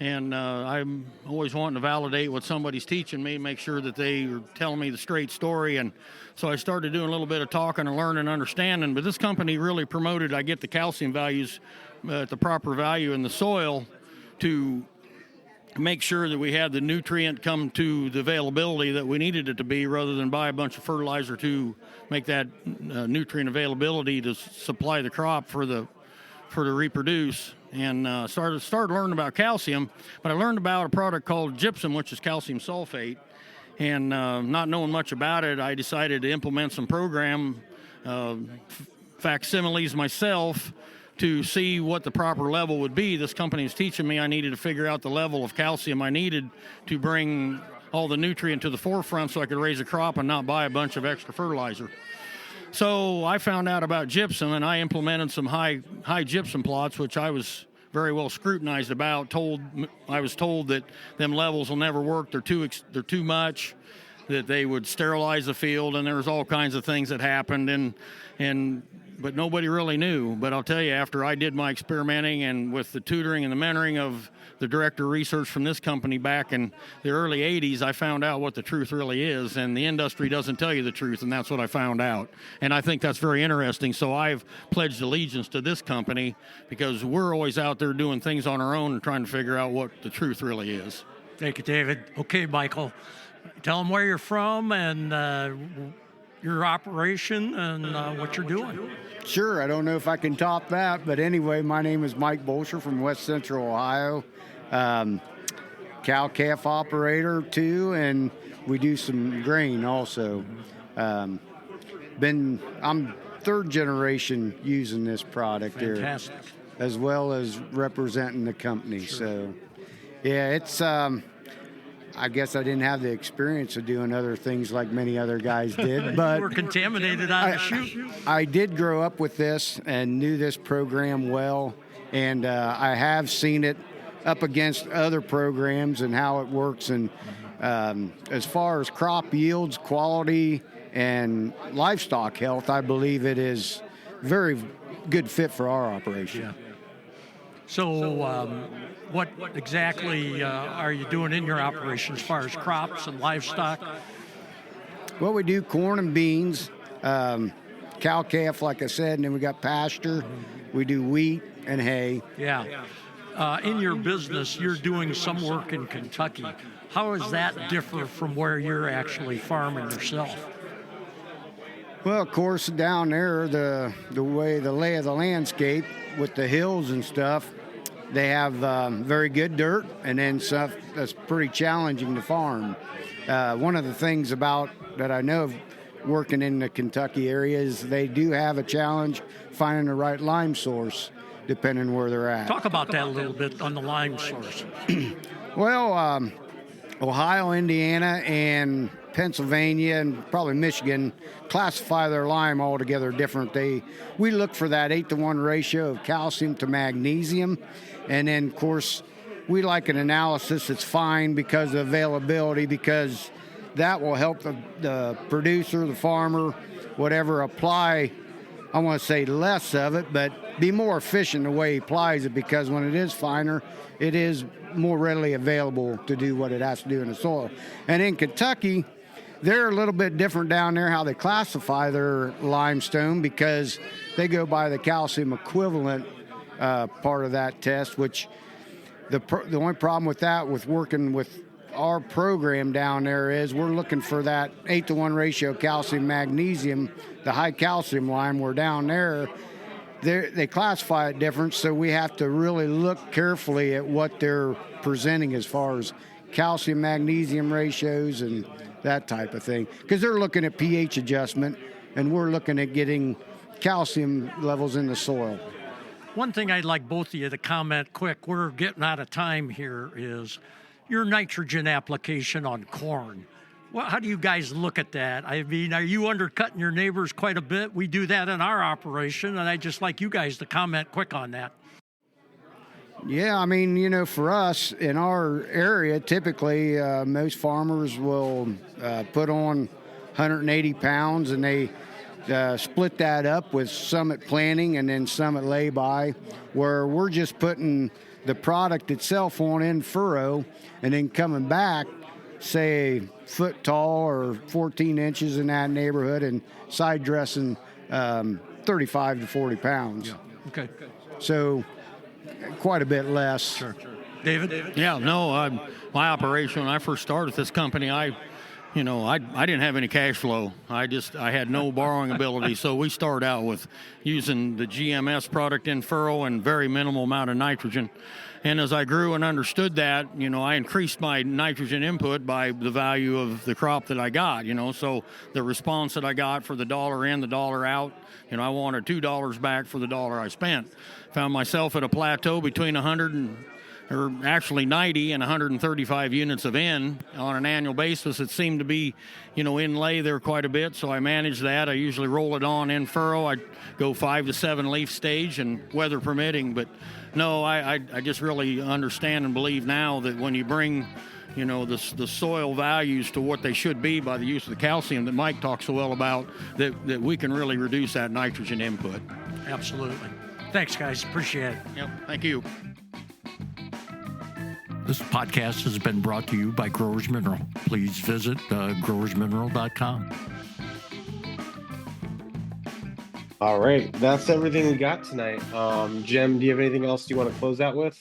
And I'm always wanting to validate what somebody's teaching me, make sure that they are telling me the straight story. And so I started doing a little bit of talking and learning and understanding. But this company really promoted I get the calcium values at the proper value in the soil to make sure that we had the nutrient come to the availability that we needed it to be, rather than buy a bunch of fertilizer to make that nutrient availability to supply the crop for the reproduce. And started learning about calcium, but I learned about a product called gypsum, which is calcium sulfate. And not knowing much about it, I decided to implement some program facsimiles myself to see what the proper level would be. This company was teaching me I needed to figure out the level of calcium I needed to bring all the nutrient to the forefront so I could raise a crop and not buy a bunch of extra fertilizer. So I found out about gypsum, and I implemented some high gypsum plots, which I was very well scrutinized about. I was told that them levels will never work. They're too much, that they would sterilize the field, and there was all kinds of things that happened, but nobody really knew. But I'll tell you, after I did my experimenting and with the tutoring and the mentoring of the director of research from this company back in the early 80s, I found out what the truth really is. And the industry doesn't tell you the truth, and that's what I found out. And I think that's very interesting. So I've pledged allegiance to this company because we're always out there doing things on our own and trying to figure out what the truth really is. Thank you, David. Okay, Michael, tell them where you're from and your operation and what you're doing. Sure, I don't know if I can top that, but anyway, my name is Mike Bolsher from West Central Ohio. Cow-calf operator too, and we do some grain also. I'm third generation using this product. Fantastic. Here, as well as representing the company. Sure. So, yeah, it's. I guess I didn't have the experience of doing other things like many other guys did, but you were contaminated on the shoot. I did grow up with this and knew this program well, and I have seen it up against other programs and how it works, and As far as crop yields, quality, and livestock health, I believe it is very good fit for our operation. Yeah. So, what exactly are you doing in your operation as far as crops and livestock? Well, we do corn and beans, cow-calf, like I said, and then we got pasture. We do wheat and hay. Yeah. In your business, you're doing some work in Kentucky. How does that differ from where you're actually farming yourself? Well, of course, down there, the lay of the landscape with the hills and stuff, they have very good dirt, and then stuff that's pretty challenging to farm. One of the things that I know of working in the Kentucky area is they do have a challenge finding the right lime source, depending where they're at. Talk about that a little bit on the lime source. Well, Ohio, Indiana, and Pennsylvania, and probably Michigan classify their lime altogether different. We look for that 8-to-1 ratio of calcium to magnesium, and then of course we like an analysis that's fine because of availability, because that will help the producer, the farmer, whatever, apply, I want to say less of it, but be more efficient the way he applies it, because when it is finer, it is more readily available to do what it has to do in the soil. And in Kentucky, they're a little bit different down there how they classify their limestone, because they go by the calcium equivalent part of that test, which the only problem with that, with working with our program down there, is we're looking for that 8-to-1 ratio calcium magnesium, the high calcium lime. We're down there, they classify it different, so we have to really look carefully at what they're presenting as far as calcium magnesium ratios and that type of thing, because they're looking at pH adjustment and we're looking at getting calcium levels in the soil. One thing I'd like both of you to comment quick, we're getting out of time here, is your nitrogen application on corn. Well, how do you guys look at that? I mean, are you undercutting your neighbors quite a bit? We do that in our operation, and I'd just like you guys to comment quick on that. Yeah, I mean, for us in our area, typically most farmers will put on 180 pounds, and they split that up with some at planting and then some at lay-by, where we're just putting the product itself on in furrow and then coming back, say, a foot tall or 14 inches in that neighborhood, and side dressing 35 to 40 pounds. Yeah. Okay. So quite a bit less. Sure. David? Yeah, no, my operation, when I first started this company, I didn't have any cash flow. I had no borrowing ability. So we started out with using the GMS product in furrow and very minimal amount of nitrogen. And as I grew and understood that, I increased my nitrogen input by the value of the crop that I got, so the response that I got for the dollar in, the dollar out, I wanted $2 back for the dollar I spent. Found myself at a plateau between 90 and 135 units of N on an annual basis. It seemed to be, in lay there quite a bit, so I managed that. I usually roll it on in furrow. I go 5 to 7 leaf stage, and weather permitting. But no, I just really understand and believe now that when you bring, the soil values to what they should be by the use of the calcium that Mike talks so well about, that we can really reduce that nitrogen input. Absolutely. Thanks, guys. Appreciate it. Yep. Thank you. This podcast has been brought to you by Growers Mineral. Please visit growersmineral.com. All right, that's everything we got tonight. Jim, do you have anything else you want to close out with?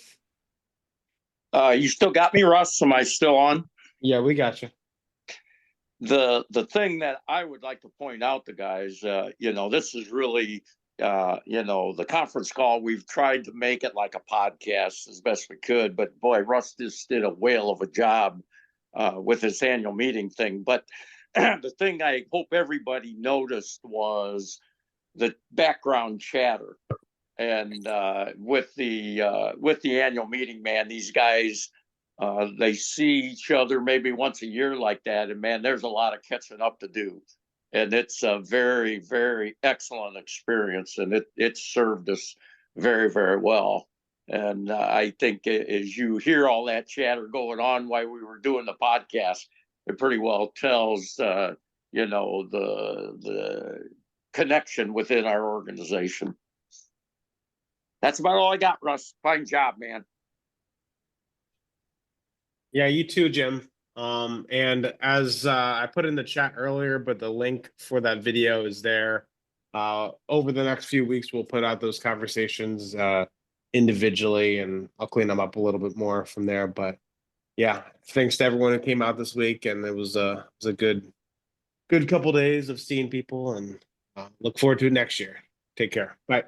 You still got me, Russ? Am I still on? Yeah, we got you. The thing that I would like to point out to guys, this is really, the conference call, we've tried to make it like a podcast as best we could, but boy, Russ just did a whale of a job with this annual meeting thing. But the thing I hope everybody noticed was the background chatter. And with the annual meeting, man, these guys, they see each other maybe once a year like that. And man, there's a lot of catching up to do. And it's a very, very excellent experience. And it served us very, very well. And I think as you hear all that chatter going on while we were doing the podcast, it pretty well tells, the connection within our organization. That's about all I got, Russ. Fine job, man. Yeah, you too, Jim. And as I put in the chat earlier, but the link for that video is there. Over the next few weeks, we'll put out those conversations individually, and I'll clean them up a little bit more from there. But yeah, thanks to everyone who came out this week, and it was a good couple days of seeing people, and look forward to it next year. Take care. Bye.